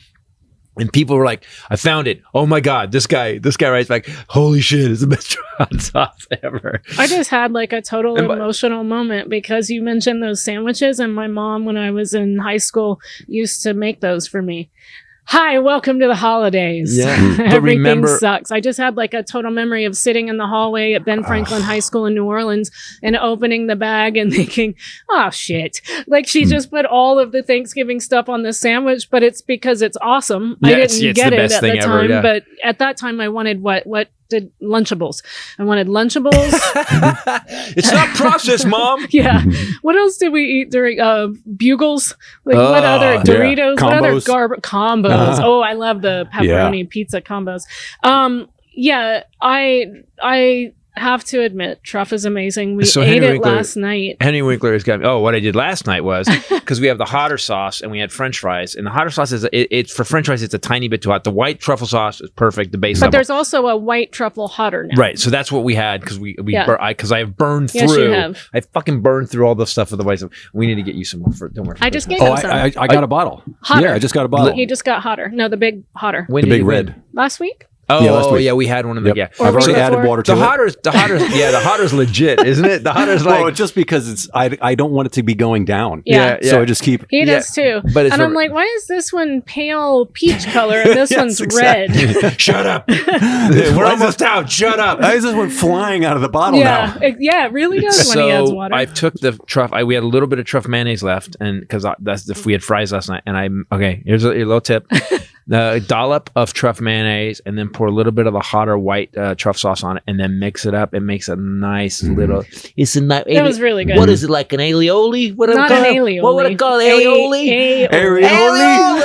And people were like, I found it. Oh my God, this guy writes back, holy shit, it's the best hot sauce ever. I just had like a total emotional moment because you mentioned those sandwiches, and my mom, when I was in high school, used to make those for me. Hi, welcome to the holidays. Yeah. But Everything remember- sucks. I just had like a total memory of sitting in the hallway at Ben Franklin High School in New Orleans and opening the bag and thinking, oh shit. Like she just put all of the Thanksgiving stuff on the sandwich, but it's because it's awesome. I Yes, didn't it's get the it best at the thing time, ever, yeah. but at that time I wanted what did Lunchables. I wanted Lunchables. It's not processed, Mom. Yeah. What else did we eat during Bugles? Like what other yeah. Doritos? What other Combos. combos? Oh, I love the pepperoni pizza combos. Yeah, I have to admit, Truff is amazing. We So ate Henry it Winkler- last night. Henry Winkler has got me. Oh, what I did last night was because we have the hotter sauce and we had French fries, and the hotter sauce is it's for French fries. It's a tiny bit too hot. The white truffle sauce is perfect. The base But level. there's also a white truffle hotter now. Right, so that's what we had because Yeah. because I have burned Yes, you through. have. I fucking burned through all the stuff of the white stuff. We need to get you some more. Don't worry. I just gave Oh, him some. I got a bottle. Hotter. Yeah, I just got a bottle. He just got hotter. No, the big hotter. When The did big you win? red. Last week? Oh, Yeah, last week. yeah, we had one of the Yep. yeah. Or I've already week added before? water to The it. hotter's legit, isn't it? The hotter's like Well, just because I don't want it to be going down. Yeah. So I just keep. He does too. but it's and I'm a- like, why is this one pale peach color and this Yes, one's exactly. red? shut up. We're almost out. Shut up. I just went flying out of the bottle Yeah, now. it really does when he adds So water. I took the truff. We had a little bit of truff mayonnaise left, and because that's if we had fries last night. And here's a little tip: a dollop of truff mayonnaise, and then pour a little bit of the hotter white truff sauce on it, and then mix it up. It makes a nice little. It's a nice. That was really good. What is it like an aioli? What do Not we an call it? aioli. What would I call it? Aioli? Aioli.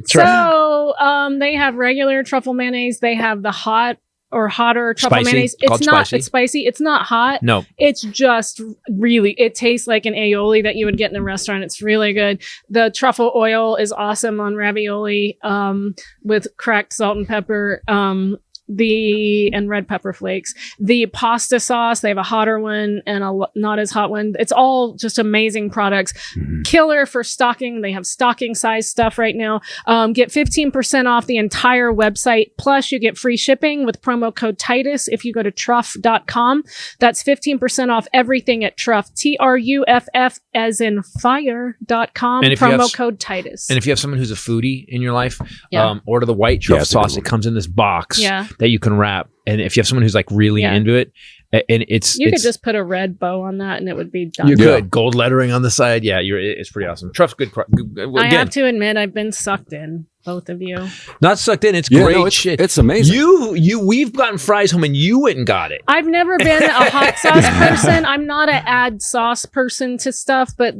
So they have regular truffle mayonnaise. They have the hot or hotter truffle Spicy? mayonnaise. Called It's not. spicy? It's spicy. It's not hot. No. It's just really. It tastes like an aioli that you would get in a restaurant. It's really good. The truffle oil is awesome on ravioli with cracked salt and pepper. And red pepper flakes. The pasta sauce, they have a hotter one and a not as hot one. It's all just amazing products. Killer for stocking. They have stocking size stuff right now. Get 15% off the entire website. Plus you get free shipping with promo code Titus if you go to truff.com. That's 15% off everything at Truff. TRUFF as in fire.com. And if you Promo have- code Titus. And if you have someone who's a foodie in your life, Yeah. order the white truffle it's a good sauce. one. It comes in this box Yeah. that you can wrap. And if you have someone who's like really Yeah. into it, and it's you could just put a red bow on that and it would be done. you could gold lettering on the side. Yeah, it's pretty awesome. Truff's good. I Again, have to admit, I've been sucked in, both of you. not sucked in. It's Yeah, great no, it's, shit. It's amazing. We've gotten fries home and you went and got it. I've never been a hot sauce person. I'm not an add sauce person to stuff, but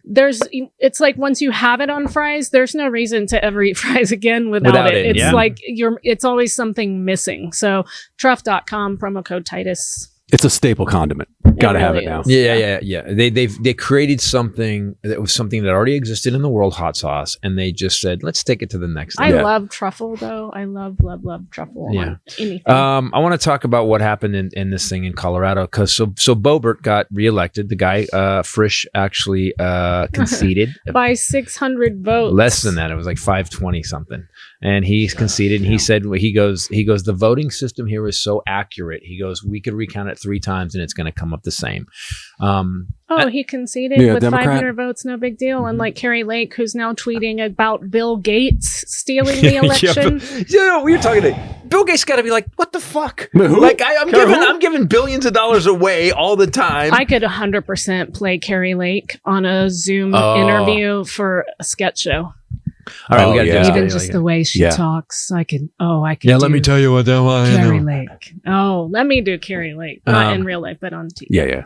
it's like once you have it on fries, there's no reason to ever eat fries again without it. It's yeah. like it's always something missing. So truff.com, promo code Titus. It's a staple condiment. Got to have really it now. is. Yeah. They created something that was something that already existed in the world, hot sauce, and they just said, let's take it to the next I level. love truffle though. I love truffle. Yeah. On anything. I want to talk about what happened in this thing in Colorado because so Boebert got reelected. The guy Frisch actually conceded By 600 votes. less than that. It was like 520 something, and he's conceded. And he said he goes the voting system here is so accurate. He goes, we could recount it 3 times and it's going to come up the same. He conceded Yeah, with Democrat. 500 votes, no big deal. And like Carrie Lake, who's now tweeting about Bill Gates stealing the election. We were talking to Bill Gates. Got to be like, what the fuck? Who? Like I'm giving billions of dollars away all the time. I could 100% play Carrie Lake on a Zoom Oh. interview for a sketch show. All right, we got to yeah. do this. Even Like just it. the way she Yeah. talks, I could. Yeah, let me tell you what that was. Carrie Lake. Oh, let me do Carrie Lake, not in real life, but on TV. Yeah.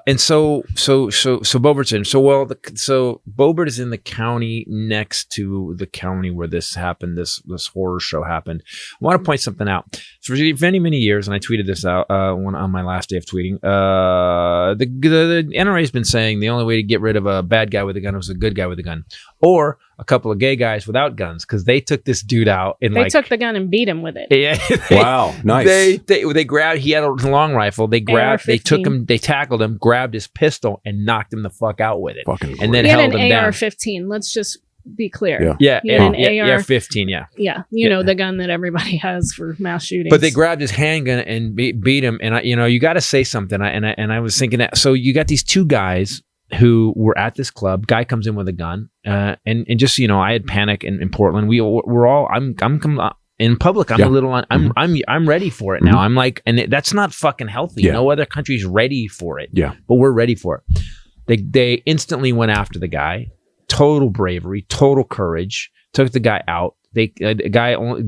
And so Boebert's in. So Boebert is in the county next to the county where this happened. This horror show happened. I want to point something out. For many years, and I tweeted this out on my last day of tweeting. The NRA has been saying the only way to get rid of a bad guy with a gun was a good guy with a gun, or a couple of gay guys without guns, because they took this dude out and They took the gun and beat him with it. yeah. Wow. Nice. They grabbed. He had a long rifle. They grabbed. They took AR-15. him. They tackled him. Grabbed his pistol and knocked him the fuck out with it. Fucking and then He had held an him down. AR-15. Let's just be clear. Yeah. Yeah, He had an AR. 15. Yeah, Yeah, you know the gun that everybody has for mass shootings. but they grabbed his handgun and beat him. And you got to say something. I was thinking that. So you got these two guys. who were at this club. Guy comes in with a gun, and just I had panic in Portland. We're all I'm in public. I'm a little I'm ready for it now. I'm like, and that's not fucking healthy. No other country's ready for it. Yeah, but we're ready for it. They instantly went after the guy. Total bravery, total courage. Took the guy out. The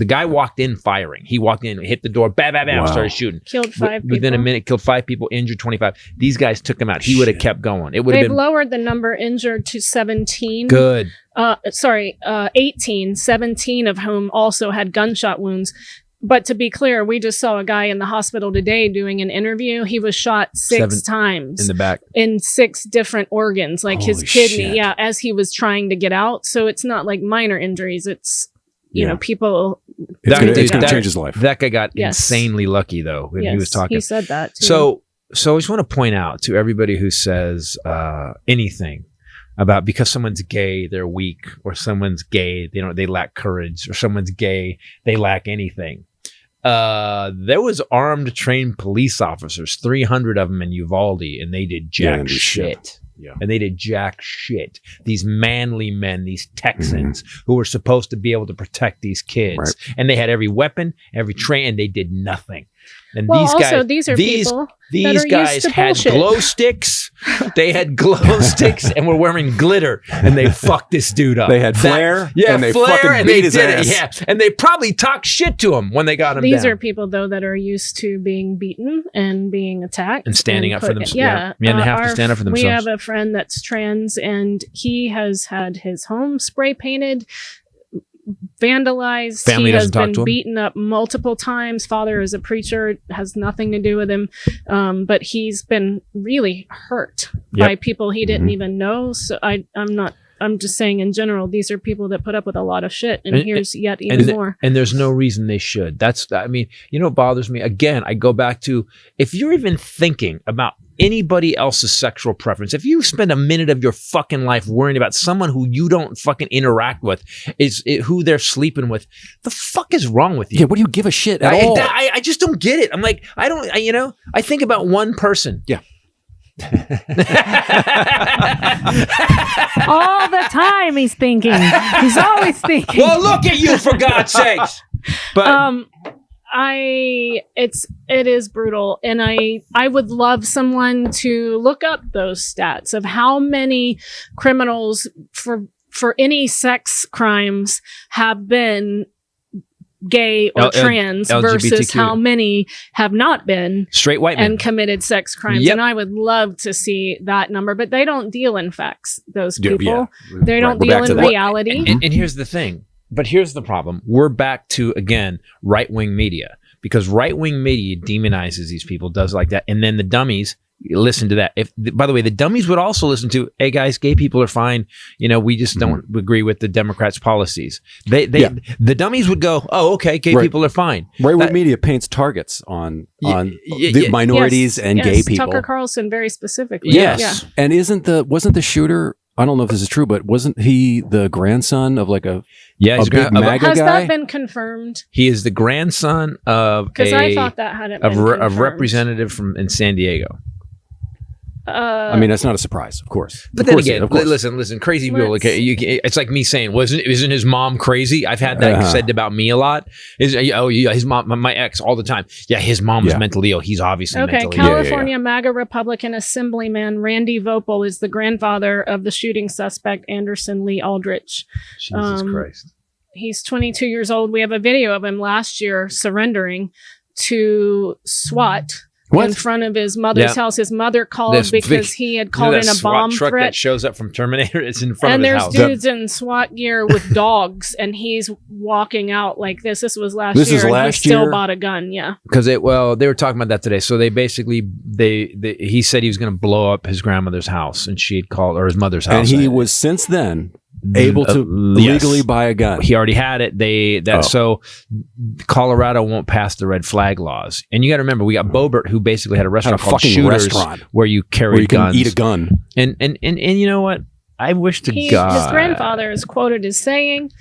guy walked in firing. He walked in, hit the door, bam, bam, bam, started shooting. Killed 5 people. Within a minute, killed 5 people, injured 25. These guys took him out. He would have kept going. It would have been lowered the number injured to 17. Good. 18, 17 of whom also had gunshot wounds. But to be clear, we just saw a guy in the hospital today doing an interview. He was shot 6 times in the back, in 6 different organs, like his kidney. Shit. As he was trying to get out. So it's not like minor injuries. It's people. It's going to change his life. That guy got insanely lucky though when he was talking. He said that too. So I just want to point out to everybody who says anything about because someone's gay they're weak, or someone's gay they lack courage, or someone's gay they lack anything. There was armed trained police officers, 300 of them in Uvalde, and they did jack shit. Yeah. And they did jack shit. These manly men, these Texans who were supposed to be able to protect these kids. And they had every weapon, every train, and they did nothing. And these guys, these guys had glow sticks. They had glow sticks and were wearing glitter, and they fucked this dude up. They had flair, and they flare, fucking and beat they his did ass. it. Yeah, and they probably talked shit to him when they got him These down. are people, though, that are used to being beaten and being attacked. And standing up for themselves. Yeah, they have to stand up for themselves. We have a friend that's trans, and he has had his home spray painted, vandalized. Family he has doesn't talk to been him? beaten up multiple times. Father is a preacher. It has nothing to do with him. But he's been really hurt by people he didn't even know. So I'm just saying in general, these are people that put up with a lot of shit, and here's yet even more. And there's no reason they should. What bothers me? Again, I go back to, if you're even thinking about anybody else's sexual preference, if you spend a minute of your fucking life worrying about someone who you don't fucking interact with, who they're sleeping with, the fuck is wrong with you? Yeah, what do you give a shit at all? I just don't get it. I'm like, I think about one person. Yeah. All the time he's thinking. He's always thinking. Well, look at you, for God's sakes. But it is brutal, and I would love someone to look up those stats of how many criminals for any sex crimes have been gay or trans versus LGBTQ. how many have not been straight white men and committed sex crimes. And I would love to see that number, but they don't deal in facts, those people. They don't deal in reality. And here's the thing. But here's the problem. We're back to, again, right-wing media, because right-wing media demonizes these people, does like that. And then the dummies listen to that. By the way, the dummies would also listen to, hey guys, gay people are fine. We just don't agree with the Democrats' policies. The dummies would go, oh, okay, gay people are fine. Right-wing media paints targets on the minorities and gay people. Tucker Carlson, very specifically. Yes. Yeah. And wasn't the shooter, I don't know if this is true, but wasn't he the grandson of like a big MAGA Has guy? that been confirmed? He is the grandson of I thought that hadn't been confirmed. a representative in San Diego. I mean, that's not a surprise, of course. But then again, listen, crazy people. It's like me saying, isn't his mom crazy? I've had that said about me a lot. His mom, my ex, all the time. Yeah, his mom was mentally ill. He's obviously mentally ill. California MAGA Republican Assemblyman Randy Vopel is the grandfather of the shooting suspect Anderson Lee Aldrich. Jesus Christ. He's 22 years old. We have a video of him last year surrendering to SWAT. In front of his mother's house. His mother called because he had called in a bomb SWAT truck threat. That shows up from Terminator. It's in front of his house. And there's dudes in SWAT gear with dogs, and he's walking out like this. This was last year, and he still bought a gun. Yeah, because they were talking about that today. So they basically he said he was going to blow up his grandmother's house, and she had called, or his mother's house, and he was since then able to legally buy a gun. He already had it. So Colorado won't pass the red flag laws. And you got to remember, we got Bobert, who basically had a restaurant called Shooters, where you carry guns, can eat a gun. And you know what? I wish to God. His grandfather is quoted as saying,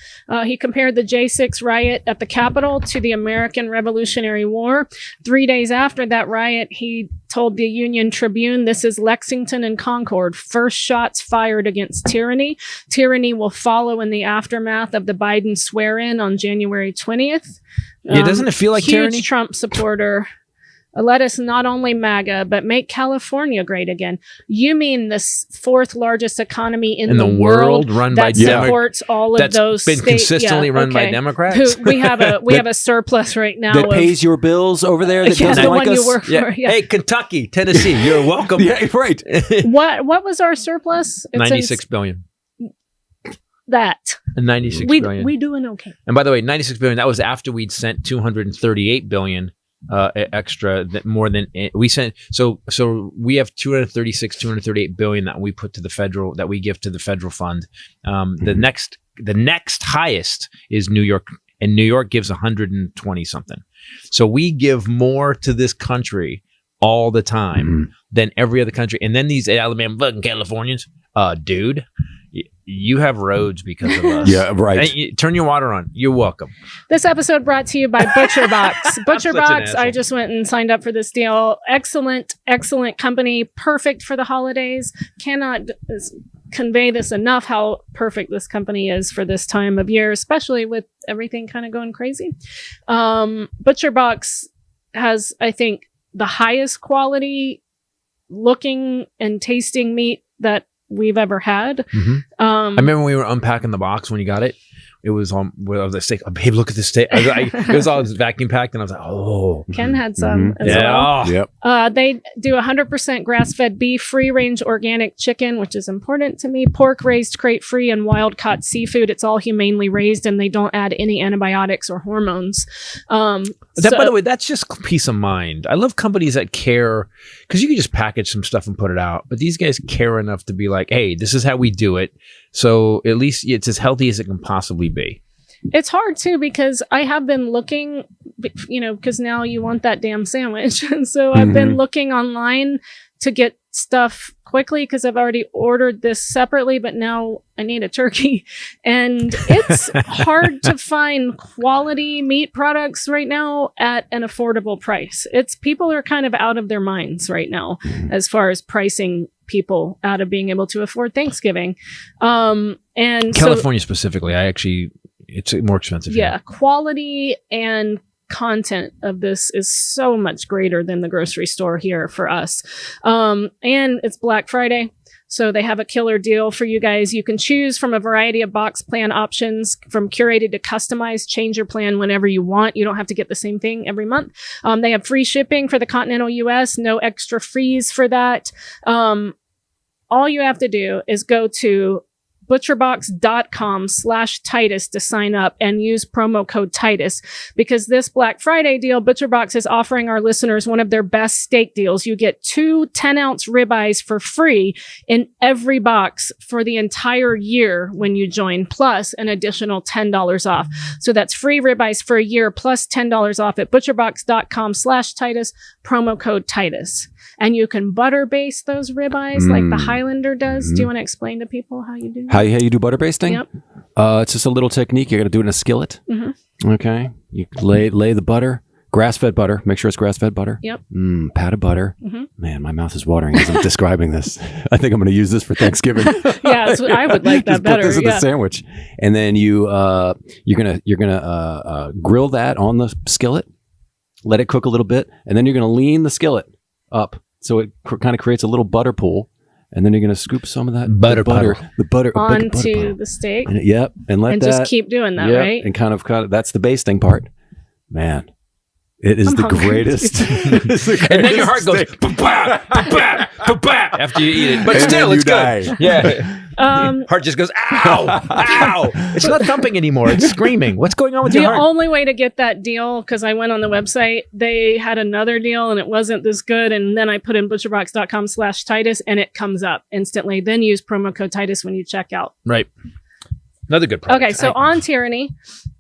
he compared the J6 riot at the Capitol to the American Revolutionary War. 3 days after that riot, he told the Union Tribune, "This is Lexington and Concord. First shots fired against tyranny. Tyranny will follow in the aftermath of the Biden swear-in on January 20th. Yeah, doesn't it feel like huge tyranny? Trump supporter. Let us not only MAGA, but make California great again. You mean the fourth largest economy in the world run that by supports all of that's those been states? consistently run by Democrats? We have a surplus right now. That pays your bills over there. That doesn't the like one us. you work for. Yeah. Hey, Kentucky, Tennessee, you're welcome. Yeah, right. What was our surplus? It's 96 billion. that. And 96 billion. We doing okay. And by the way, 96 billion, that was after we'd sent 238 billion extra, that more than we sent. So we have 238 billion that we put to the federal, that we give to the federal fund. The next highest is New York, and New York gives 120 something. So we give more to this country all the time than every other country. And then these Alabama fucking Californians, dude, you have roads because of us. Yeah, right. Turn your water on. You're welcome. This episode brought to you by ButcherBox. ButcherBox, asshole. I just went and signed up for this deal. Excellent company. Perfect for the holidays. Cannot convey this enough, how perfect this company is for this time of year, especially with everything kind of going crazy. ButcherBox has, I think, the highest quality looking and tasting meat that we've ever had. I remember when we were unpacking the box when you got it. It was on the steak. Oh, babe, look at this steak. It was all vacuum packed, and I was like, "Oh." Ken had some as well. Yep. They do 100% grass-fed beef, free-range organic chicken, which is important to me. Pork raised crate-free and wild-caught seafood. It's all humanely raised, and they don't add any antibiotics or hormones. By the way, that's just peace of mind. I love companies that care, because you can just package some stuff and put it out, but these guys care enough to be like, "Hey, this is how we do it." So at least it's as healthy as it can possibly be. It's hard too, because I have been looking, because now you want that damn sandwich. And so I've been looking online to get stuff quickly, because I've already ordered this separately, but now I need a turkey. And it's hard to find quality meat products right now at an affordable price. People are kind of out of their minds right now as far as pricing people out of being able to afford Thanksgiving. And California specifically, it's more expensive. Yeah, quality and content of this is so much greater than the grocery store here for us. And it's Black Friday, so they have a killer deal for you guys. You can choose from a variety of box plan options, from curated to customized. Change your plan whenever you want. You don't have to get the same thing every month. They have free shipping for the continental US, no extra fees for that. All you have to do is go to butcherbox.com/Titus to sign up and use promo code Titus, because this Black Friday deal, ButcherBox is offering our listeners one of their best steak deals. You get 2 10-ounce ribeyes for free in every box for the entire year when you join, plus an additional $10 off. So that's free ribeyes for a year plus $10 off at butcherbox.com/Titus, promo code Titus. And you can butter baste those ribeyes like the Highlander does. Do you want to explain to people how you do that? How you do butter basting? Yep. It's just a little technique. You got to do it in a skillet. Okay. You lay the butter, grass-fed butter. Make sure it's grass-fed butter. Yep. Pat of butter. Man, my mouth is watering as I'm describing this. I think I'm going to use this for Thanksgiving. Yeah, I would like that Just better. put this in yeah. the sandwich, and then you're gonna grill that on the skillet. Let it cook a little bit, and then you're gonna lean the skillet up so it kind of creates a little butter pool. And then you're going to scoop some of that Butter the butter onto the steak. And, yep, and let and that just keep doing that, right? And kind of that's the basting part. Man, it is the greatest. It's the And then your heart greatest goes steak. ba-ba, ba-ba, ba-ba, after you eat it. But And still, then it's you good. die. Yeah. Heart just goes, ow, ow. It's not thumping anymore. It's screaming. What's going on with your The heart? only way to get that deal, because I went on the website, they had another deal and it wasn't this good. And then I put in butcherbox.com/Titus and it comes up instantly. Then use promo code Titus when you check out. Right. Another good product. Okay, so on tyranny,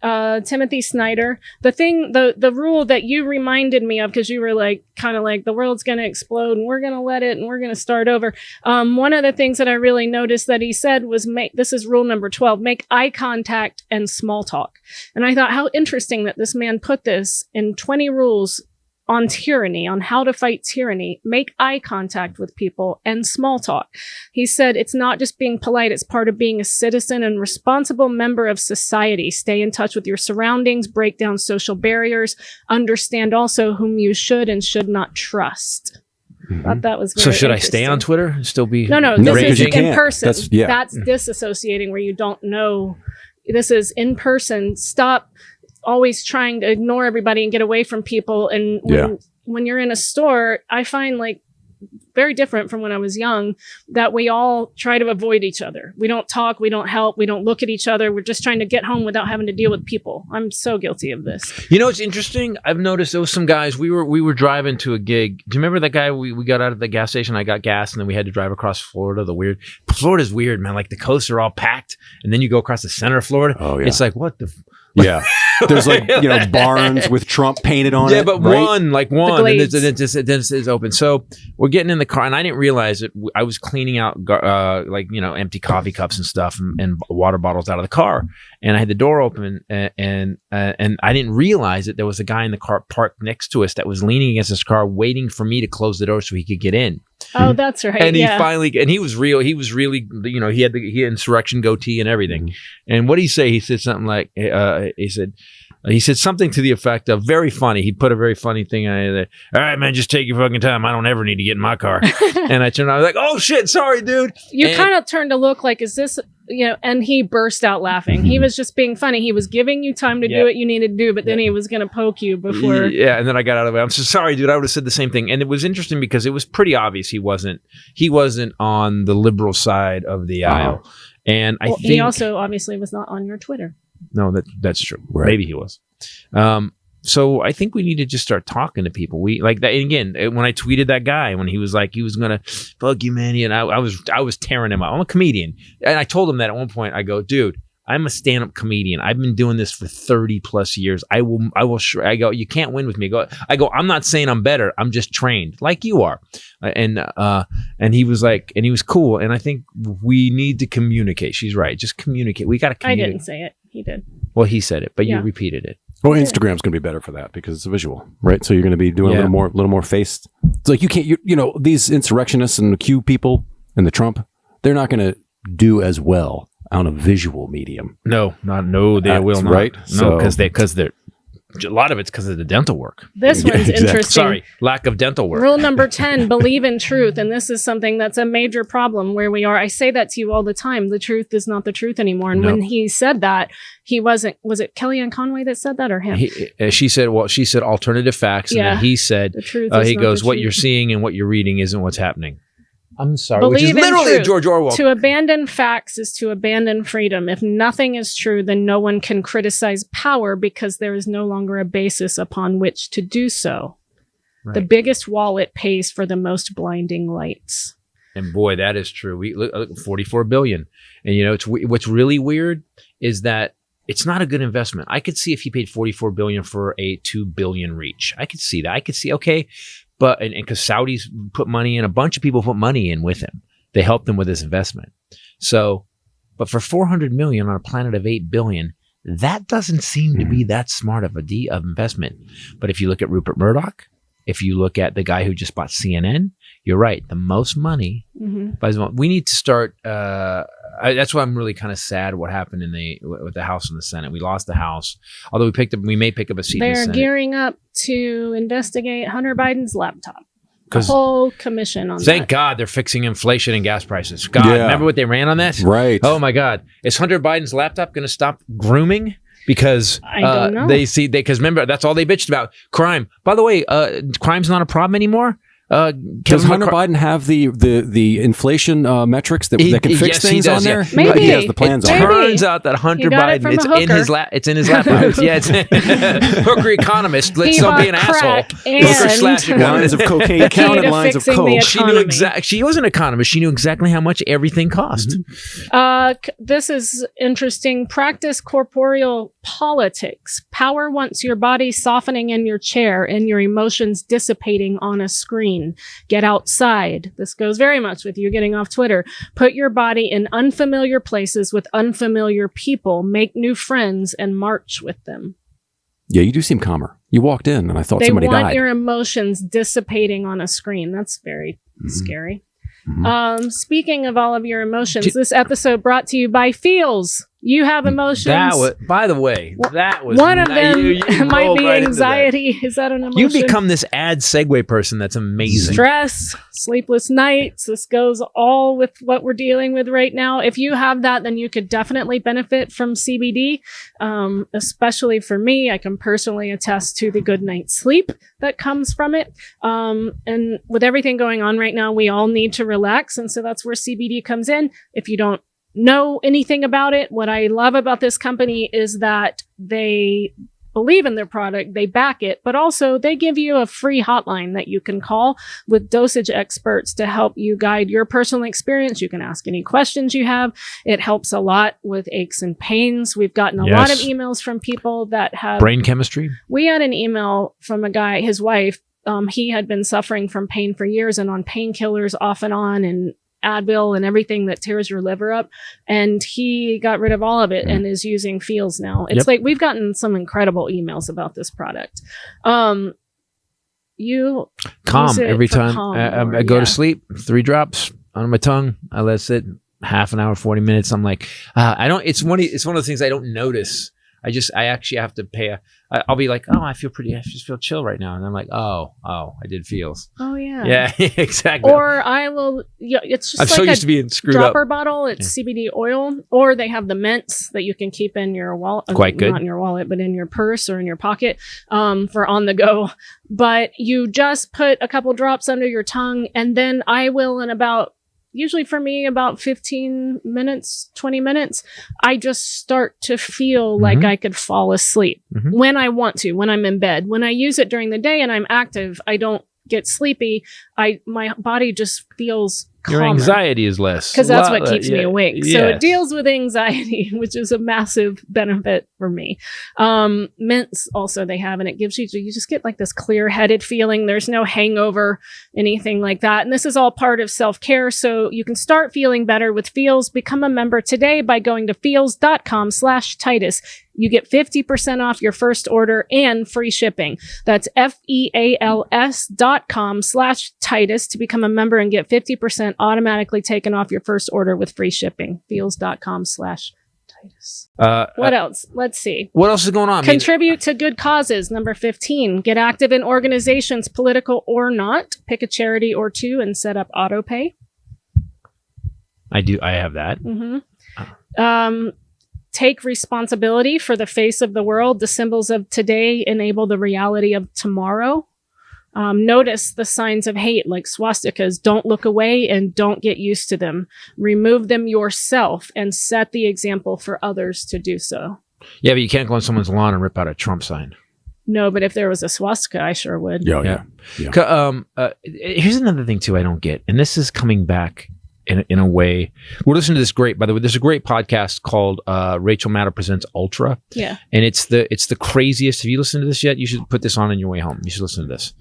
Timothy Snyder, the rule that you reminded me of, because you were like, kind of like, the world's going to explode and we're going to let it and we're going to start over. One of the things that I really noticed that he said was, this is rule number 12, make eye contact and small talk. And I thought, how interesting that this man put this in 20 rules on tyranny, on how to fight tyranny, make eye contact with people and small talk. He said it's not just being polite, it's part of being a citizen and responsible member of society. Stay in touch with your surroundings, break down social barriers, understand also whom you should and should not trust. Thought that was very So should I stay on interesting. Twitter and still be No, No, this because is you in can't. person. That's- That's disassociating where you don't know. This is in person. Stop always trying to ignore everybody and get away from people. And when you're in a store, I find like very different from when I was young that we all try to avoid each other. We don't talk, we don't help, we don't look at each other. We're just trying to get home without having to deal with people. I'm so guilty of this. You know, it's interesting. I've noticed there was some guys. We were driving to a gig. Do you remember that guy? We got out of the gas station. I got gas, and then we had to drive across Florida. Florida's weird, man. Like the coasts are all packed, and then you go across the center of Florida. Oh, yeah. It's like what the. Yeah. There's like, barns with Trump painted on it. Yeah, but right? one, and glades. then it's open. So we're getting in the car, and I didn't realize it. I was cleaning out, empty coffee cups and stuff and water bottles out of the car. And I had the door open, and I didn't realize that there was a guy in the car parked next to us that was leaning against his car, waiting for me to close the door so he could get in. Oh, that's right. And yeah. he was really, he had the insurrection goatee and everything. And what did he say? He said something like, he said something to the effect of, very funny. He put a very funny thing on there. All right, man, just take your fucking time. I don't ever need to get in my car. And I turned around, I was like, oh shit, sorry, dude. You kind of turned to look like, is this, and he burst out laughing. He was just being funny. He was giving you time to do what you needed to do, but then he was going to poke you before. Yeah, and then I got out of the way. I'm so sorry, dude. I would have said the same thing. And it was interesting because it was pretty obvious he wasn't on the liberal side of the aisle. And I think he also obviously was not on your Twitter. No, that's true. Right. Maybe he was. So I think we need to just start talking to people. We like that. And again, when I tweeted that guy, when he was like, he was going to fuck you, man. And I was tearing him out. I'm a comedian. And I told him that at one point. I go, dude, I'm a stand-up comedian. I've been doing this for 30 plus years. I go, you can't win with me. I go, I'm not saying I'm better. I'm just trained like you are. And he was like, and he was cool. And I think we need to communicate. She's right. Just communicate. We got to communicate. I didn't say it. He did. Well, he said it, but you Yeah. repeated it. Well, Instagram's going to be better for that because it's a visual, right? So you're going to be doing a little more faced. It's like you can't, these insurrectionists and the Q people and the Trump, they're not going to do as well on a visual medium. They will not. Right? No, because they're a lot of it's because of the dental work. This one's exactly. interesting. Sorry, lack of dental work. Rule number 10, believe in truth. And this is something that's a major problem where we are. I say that to you all the time. The truth is not the truth anymore. And No. when he said that, he wasn't, was it Kellyanne Conway that said that or him? She said alternative facts, and Yeah. then he said, The truth is he not goes, the what truth. you're seeing and what you're reading isn't what's happening. I'm sorry, Believe which is in literally truth. George Orwell. To abandon facts is to abandon freedom. If nothing is true, then no one can criticize power because there is no longer a basis upon which to do so. Right. The biggest wallet pays for the most blinding lights. And boy, that is true. We look, 44 billion. And what's really weird is that it's not a good investment. I could see if he paid 44 billion for a 2 billion reach. I could see that. I could see, okay. But because Saudis put money in, a bunch of people put money in with him. They helped him with this investment. So, but for 400 million on a planet of 8 billion, that doesn't seem to be that smart of of investment. But if you look at Rupert Murdoch, if you look at the guy who just bought CNN, you're right. The most money. We need to start. That's why I'm really kind of sad what happened with the House and the Senate. We lost the House, although we may pick up a seat in the They're Senate. gearing up to investigate Hunter Biden's laptop. A whole commission on Thank that. God they're fixing inflation and gas prices. God, Yeah. remember what they ran on that? Right. Oh my God. Is Hunter Biden's laptop going to stop grooming? Because I don't know. because remember, that's all they bitched about. Crime. By the way, crime's not a problem anymore. Does Hunter Biden have the inflation metrics that can fix yes, he things does, on there? yeah. Maybe. He has the plans on Maybe. it. Turns out that Hunter He got it Biden, from it's a in his hooker. lap. It's in his laptop. Yeah, it's hooker economist. Let's He still be bought an crack asshole. Hooker slash and- Lines of cocaine, counted to lines of fixing the coke. She knew economy. She was an economist. She knew exactly how much everything cost. This is interesting. Practice corporeal politics. Power wants your body softening in your chair and your emotions dissipating on a screen. Get outside. This goes very much with you getting off Twitter. Put your body in unfamiliar places with unfamiliar people. Make new friends and march with them. Yeah, you do seem calmer. You walked in and I thought They somebody want died. your emotions dissipating on a screen. That's very scary. Speaking of all of your emotions, this episode brought to you by Feels. You have emotions. That was, by the way, that was one of them you might rolled be right into that. anxiety. Is that an emotion? You become this ad segue person. That's amazing. Stress, sleepless nights. This goes all with what we're dealing with right now. If you have that, then you could definitely benefit from CBD. Especially for me, I can personally attest to the good night's sleep that comes from it. And with everything going on right now, we all need to relax. And so that's where CBD comes in. If you don't know anything about it, what I love about this company is that they believe in their product, they back it, but also they give you a free hotline that you can call with dosage experts to help you guide your personal experience. You can ask any questions you have. It helps a lot with aches and pains. We've gotten a lot of emails from people that have brain chemistry. We had an email from a guy, his wife, he had been suffering from pain for years and on painkillers off and on and Advil and everything that tears your liver up. And he got rid of all of it and is using Feels now. It's like we've gotten some incredible emails about this product. You Calm every time calm, I go to sleep, 3 drops on my tongue. I let it sit half an hour, 40 minutes. I'm like, I don't, it's one of the things I don't notice. I actually have to pay I'll be like, I just feel chill right now. And I'm like, I did Feels. Oh yeah. Yeah, exactly. Or I will, it's just I'm like so a used to being screwed dropper up. bottle. It's CBD oil, or they have the mints that you can keep in your wallet. Quite good. Not in your wallet, but in your purse or in your pocket, for on the go. But you just put a couple drops under your tongue, and then I will usually for me, about 15 minutes, 20 minutes, I just start to feel like I could fall asleep when I want to, when I'm in bed. When I use it during the day and I'm active, I don't get sleepy. My body just feels calmer. Your anxiety is less. Because that's what keeps me awake. So Yes. it deals with anxiety, which is a massive benefit for me. Mints also they have, and it gives you just get like this clear-headed feeling. There's no hangover, anything like that. And this is all part of self-care. So you can start feeling better with Feels. Become a member today by going to feels.com/Titus. You get 50% off your first order and free shipping. That's FEALS.com/Titus to become a member and get 50% automatically taken off your first order with free shipping. Feels.com/Titus. What else? Let's see. What else is going on? Contribute to good causes. Number 15. Get active in organizations, political or not. Pick a charity or two and set up autopay. I have that. Take responsibility for the face of the world. The symbols of today enable the reality of tomorrow. Notice the signs of hate like swastikas. Don't look away and don't get used to them. Remove them yourself and set the example for others to do so. Yeah, but you can't go on someone's lawn and rip out a Trump sign. No, but if there was a swastika, I sure would. Yeah. Here's another thing too I don't get, and this is coming back in a way. We're listening to this by the way, there's a great podcast called Rachel Maddow Presents Ultra. Yeah. And it's the craziest. Have you listened to this yet? You should put this on your way home. You should listen to this.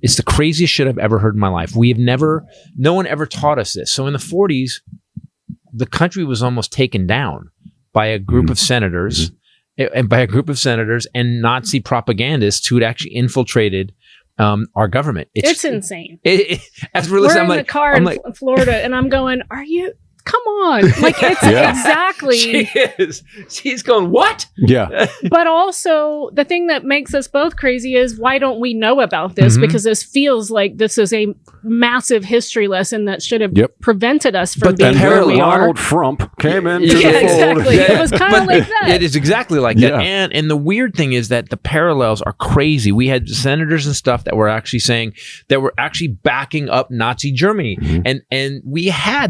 It's the craziest shit I've ever heard in my life. No one ever taught us this. So in the 40s, the country was almost taken down by a group of senators and and Nazi propagandists who had actually infiltrated our government. It's insane. As we're listening, we're in the car in Florida, and I'm going, "Are you? Come on!" Like it's exactly. She is. She's going, what? Yeah. But also, the thing that makes us both crazy is why don't we know about this? Because this feels like this is a massive history lesson that should have prevented us from being where we are. Donald Trump came in. Exactly. It was kind of like that. It is exactly like that. And the weird thing is that the parallels are crazy. We had senators and stuff that were actually backing up Nazi Germany, and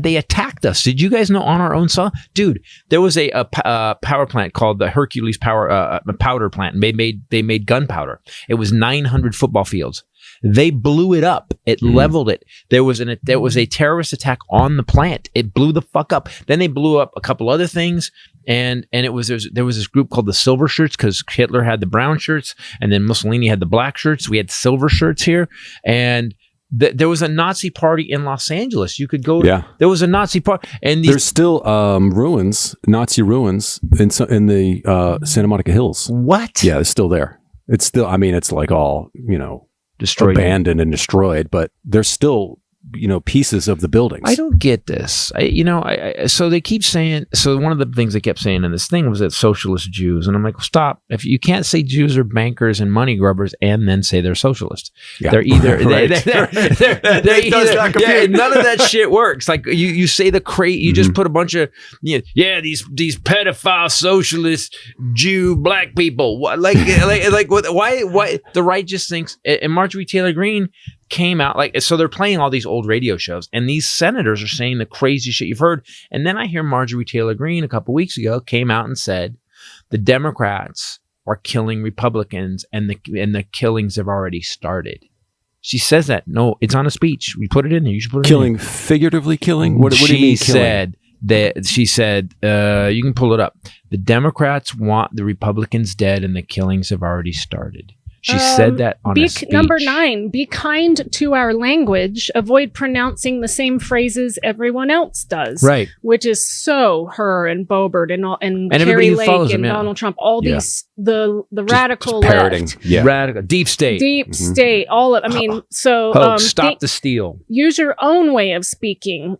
they attacked us. Did you guys know on our own soil? Dude, there was a power plant called the Hercules powder plant. And they made gunpowder. It was 900 football fields. They blew it up. It leveled it. There was a terrorist attack on the plant. It blew the fuck up. Then they blew up a couple other things, and there was this group called the Silver Shirts because Hitler had the brown shirts, and then Mussolini had the black shirts. We had silver shirts here, and there was a Nazi party in Los Angeles. You could go. Yeah. There was a Nazi party, and there's still Nazi ruins in the Santa Monica Hills. What? Yeah, it's still there. It's still, I mean, it's like all, Destroyed. abandoned and destroyed, but there's still, pieces of the buildings. I don't get this. So they keep saying, so one of the things they kept saying in this thing was that socialist Jews, and I'm like, well, stop. If you can't say Jews are bankers and money grubbers and then say they're socialists, they're either, Right. they're either, none of that shit works. Like you say you just put a bunch of, these pedophile socialist Jew black people. What, like why the right just thinks, and Marjorie Taylor Greene came out so they're playing all these old radio shows and these senators are saying the crazy shit you've heard. And then I hear Marjorie Taylor Greene a couple weeks ago came out and said the Democrats are killing Republicans and the killings have already started. She says that. No, it's on a speech. We put it in there. You should put it killing, in there. figuratively killing? What do you mean killing? She said, you can pull it up. The Democrats want the Republicans dead and the killings have already started. She said that on a speech. Number 9, be kind to our language. Avoid pronouncing the same phrases everyone else does. Right. Which is so her and Boebert and everybody Carrie who Lake follows and him, Donald Trump. All these, the radical parroting. left. Yeah. Radical. Deep state. Deep state. All of, so. Hoax, stop the steal. Use your own way of speaking.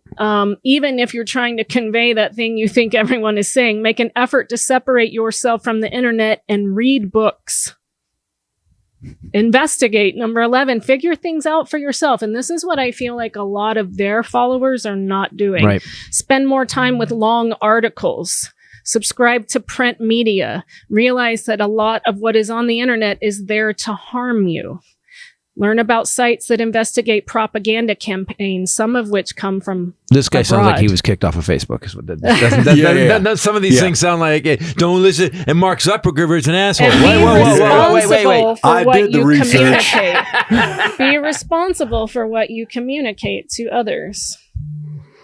Even if you're trying to convey that thing you think everyone is saying, make an effort to separate yourself from the internet and read books. Investigate. Number 11, figure things out for yourself. And this is what I feel like a lot of their followers are not doing. Right. Spend more time with long articles. Subscribe to print media. Realize that a lot of what is on the internet is there to harm you. Learn about sites that investigate propaganda campaigns, some of which come from This guy sounds like abroad. he was kicked off of Facebook. Is what some of these Yeah. things sound like. Don't listen. And Mark Zuckerberg is an asshole. And be responsible for I what did the you research. communicate. Be responsible for what you communicate to others.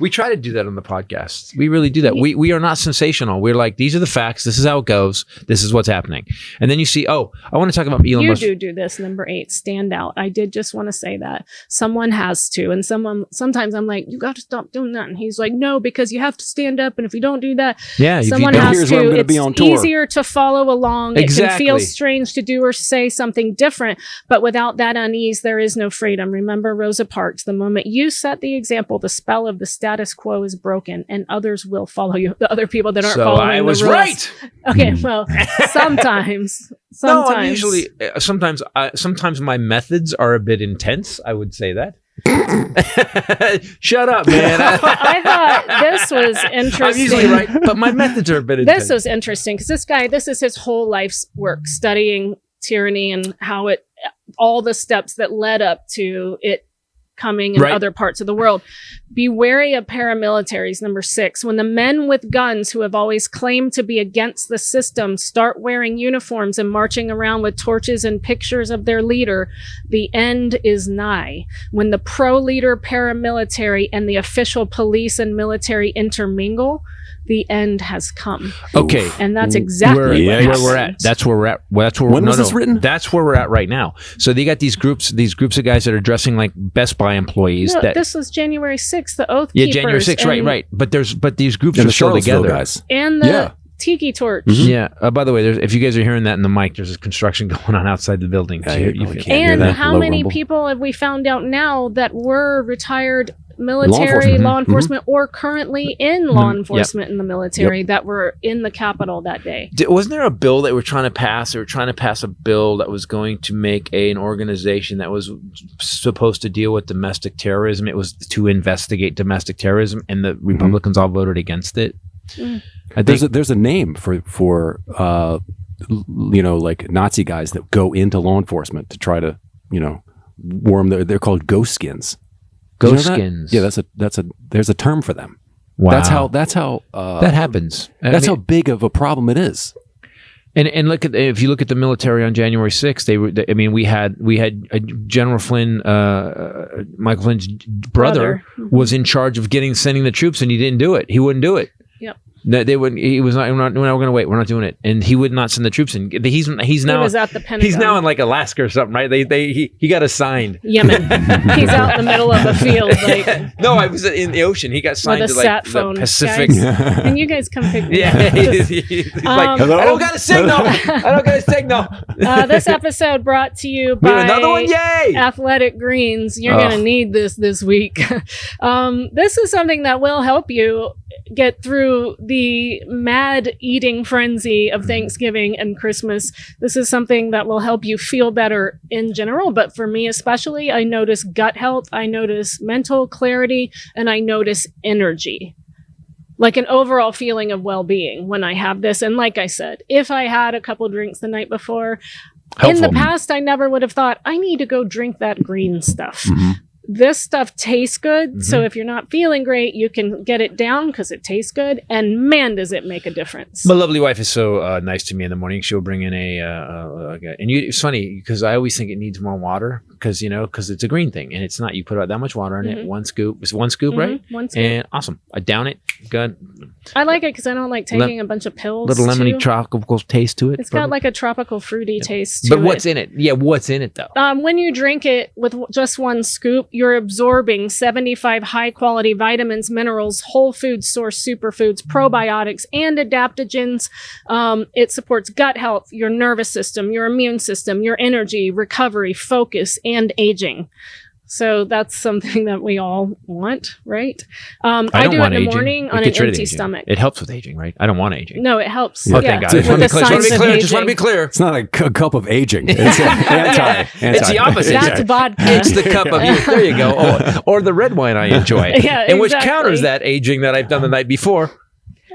We try to do that on the podcast. We really do that. We are not sensational. We're like, these are the facts. This is how it goes. This is what's happening. And then you see, I want to talk about Elon Musk. You do this, number 8, stand out. I did just want to say that. Someone has to. And sometimes I'm like, you got to stop doing that. And he's like, no, because you have to stand up. And if you don't do that, Yeah, if you someone don't- has Here's where I'm to. gonna It's be on tour. easier to follow along. It can Exactly. feel strange to do or say something different. But without that unease, there is no freedom. Remember Rosa Parks. The moment you set the example, the spell of the status quo is broken and others will follow you. The other people that aren't So following I was the rules. right. Okay, well, sometimes. No, I'm usually sometimes my methods are a bit intense. I would say that. Shut up, man. I thought this was interesting. I'm usually right, but my methods are a bit intense. This was interesting because this is his whole life's work, studying tyranny and how all the steps that led up to it coming in other parts of the world. Be wary of paramilitaries. Number 6, when the men with guns who have always claimed to be against the system start wearing uniforms and marching around with torches and pictures of their leader, the end is nigh. When the pro-leader paramilitary and the official police and military intermingle, the end has come. Okay. And that's exactly where what we're at. happened. That's where we're at. When was this written? That's where we're at right now. So they got these groups of guys that are dressing like Best Buy employees. No, that this was January 6th, the Oath yeah, Keepers. January 6th, right. But these groups And are the still Charlottesville together. guys. And the Yeah. Tiki Torch. Yeah. By the way, if you guys are hearing that in the mic, there's a construction going on outside the building. Yeah, So you you probably feel- can't hear And that how low many rumble. people have we found out now that were retired military, enforcement. law enforcement, or currently in law enforcement in the military that were in the Capitol that day? Wasn't there a bill that we're trying to pass? They were trying to pass a bill that was going to make an organization that was supposed to deal with domestic terrorism. It was to investigate domestic terrorism, and the Republicans all voted against it. I think There's a name for like Nazi guys that go into law enforcement to try to worm. They're called ghost skins. Did you know ghost that? skins. Yeah, there's a term for them. Wow. That's how that happens. That's how big of a problem it is. And look at, if you look at the military on January 6th, we had General Flynn, Michael Flynn's brother was in charge of sending the troops, and he didn't do it. He wouldn't do it. Yep. No, they wouldn't. He was not. We're going to wait. We're not doing it. And he would not send the troops in. He's now. He was at the Pentagon. He's now in like Alaska or something, right? He got assigned. Yemen. He's out in the middle of a field, like No, I was in the ocean. He got signed with a to like sat the phone. Pacific. Guys, and you guys come pick me up. Yeah, he's like, Hello? I don't got a signal. I don't got a signal. This episode brought to you We have by another one. Yay! Athletic Greens. You're going to need this week. This is something that will help you get through the mad eating frenzy of Thanksgiving and Christmas. This is something that will help you feel better in general, but for me especially, I notice gut health, I notice mental clarity, and I notice energy. Like an overall feeling of well-being when I have this. And like I said, if I had a couple drinks the night before, in the past, I never would have thought, I need to go drink that green stuff. This stuff tastes good. So if you're not feeling great, you can get it down because it tastes good. And man, does it make a difference. My lovely wife is so nice to me in the morning. She'll bring in it's funny because I always think it needs more water because it's a green thing and it's not. You put about that much water in it, one scoop. It's one scoop, right? One scoop. And awesome. I down it. Good. I like it because I don't like taking a bunch of pills. Little lemony too. tropical taste to it. It's got like a tropical fruity taste to But what's in it? Yeah, what's in it though? When you drink it with just one scoop, you're absorbing 75 high-quality vitamins, minerals, whole food source superfoods, probiotics, and adaptogens. It supports gut health, your nervous system, your immune system, your energy, recovery, focus, and aging. So that's something that we all want, right? I do it in the morning on an empty stomach. It helps with aging, right? I don't want aging. No, it helps. Oh, thank God. With the signs of Just want to be aging. clear. It's not a cup of aging. It's anti. It's the opposite. That's vodka. It's the cup of there you go. Or the red wine I enjoy. Yeah, and which exactly. counters that aging that I've done the night before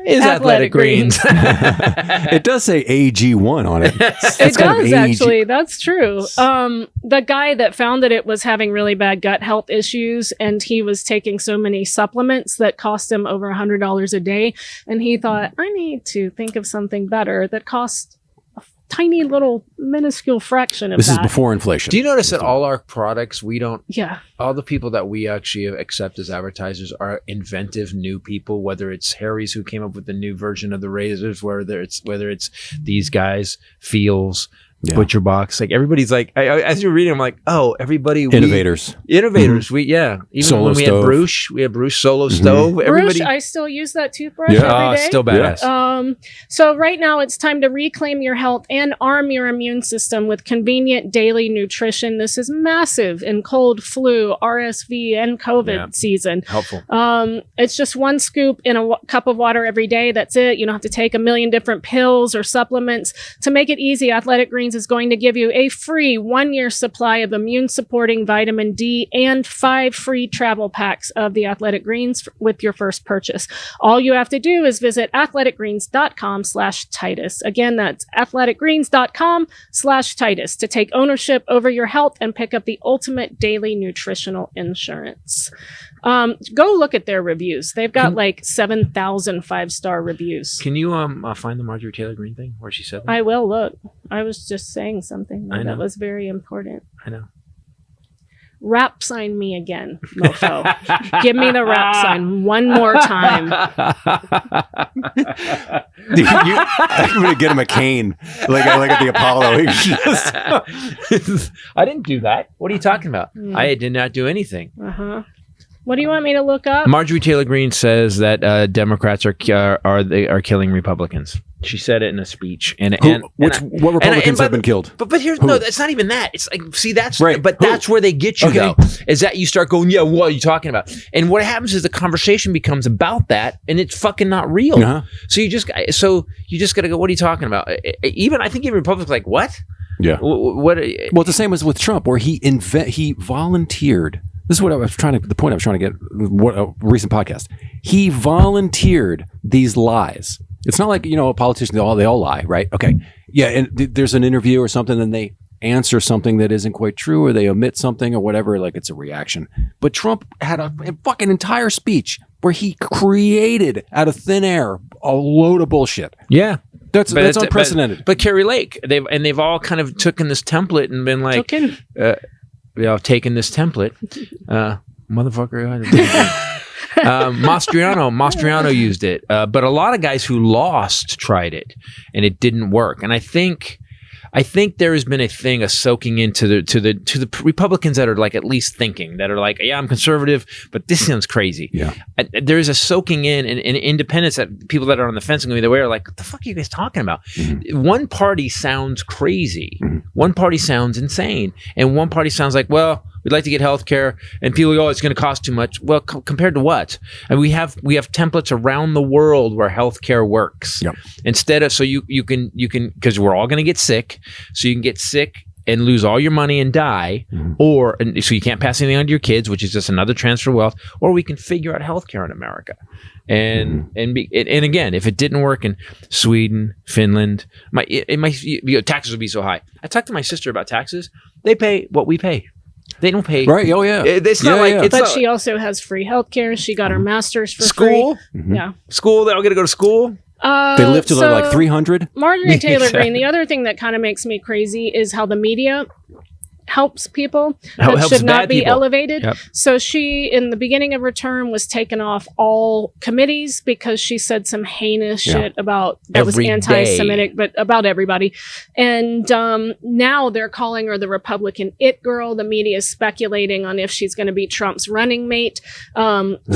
is Athletic Greens. It does say AG1 on it. It does actually. That's true. The guy that found it was having really bad gut health issues, and he was taking so many supplements that cost him over $100 a day. And he thought, I need to think of something better that costs a tiny little minuscule fraction of This that. is before inflation. Do you notice that all our products, Yeah. all the people that we actually accept as advertisers are inventive new people, whether it's Harry's who came up with the new version of the razors, whether it's these guys, Feels, Butcher Box, like everybody's like, as you're reading, I'm like, oh, everybody. Innovators. Even Solo when we stove. had Bruce Solo Stove. Bruce, I still use that toothbrush every day. Still badass. So right now it's time to reclaim your health and arm your immune system with convenient daily nutrition. This is massive in cold, flu, RSV, and COVID season. Helpful. It's just one scoop in a cup of water every day. That's it. You don't have to take a million different pills or supplements. To make it easy, Athletic Greens is going to give you a free 1-year supply of immune supporting vitamin D and 5 free travel packs of the Athletic Greens with your first purchase. All you have to do is visit athleticgreens.com/Titus. Again, that's athleticgreens.com/Titus to take ownership over your health and pick up the ultimate daily nutritional insurance. Go look at their reviews. They've got like 7,000 5-star reviews. Can you find the Marjorie Taylor Greene thing where she said that? I will look. I was just saying something that was very important. I know. Rap sign me again, mofo. Give me the rap sign one more time. I'm going to get him a cane, like at the Apollo. He just I didn't do that. What are you talking about? I did not do anything. What do you want me to look up? Marjorie Taylor Greene says that Democrats are killing Republicans. She said it in a speech. What Republicans have been killed? But here's Who? no. That's not even that. It's like that's right. But Who? that's where they get you Okay. though. Is that you start going, yeah, what are you talking about? And what happens is the conversation becomes about that, and it's fucking not real. So you just got to go. What are you talking about? Even I think even Republicans like what? Yeah. What? Well, it's the same as with Trump, where he volunteered. This is what I was trying to. The point I was trying to get. What a recent podcast. He volunteered these lies. It's not like politicians. They all lie, right? Okay, yeah. And there's an interview or something, and they answer something that isn't quite true, or they omit something, or whatever. Like it's a reaction. But Trump had a fucking entire speech where he created out of thin air a load of bullshit. Yeah. That's unprecedented. But Carrie Lake, they've all kind of taken this template and been like, taken this template, motherfucker. Mastriano used it, but a lot of guys who lost tried it, and it didn't work. And I think there has been a soaking into the Republicans that are like at least thinking, that are like, yeah, I'm conservative, but this sounds crazy. Yeah. There is a soaking in and independents, that people that are on the fence and going the way are like, what the fuck are you guys talking about? One party sounds crazy. One party sounds insane. And one party sounds like, well, we'd like to get health care, and people go, oh, it's going to cost too much. Well, compared to what? And we have templates around the world where health care works. Yep. Instead of, so you can, because we're all going to get sick, so you can get sick and lose all your money and die, so you can't pass anything on to your kids, which is just another transfer of wealth, or we can figure out healthcare in America. And again, if it didn't work in Sweden, Finland, taxes would be so high. I talked to my sister about taxes. They pay what we pay. They don't pay. Right. Oh, yeah. It's not like. But she also has free healthcare. She got her master's for school. Free. Yeah. School. They're all going to go to school. They live till they're like 300. Marjorie Taylor Greene. The other thing that kind of makes me crazy is how the media helps people that should not be elevated. Yep. So she, in the beginning of her term, was taken off all committees because she said some heinous shit about that was anti-Semitic, but about everybody. And now they're calling her the Republican it girl. The media is speculating on if she's going to be Trump's running mate.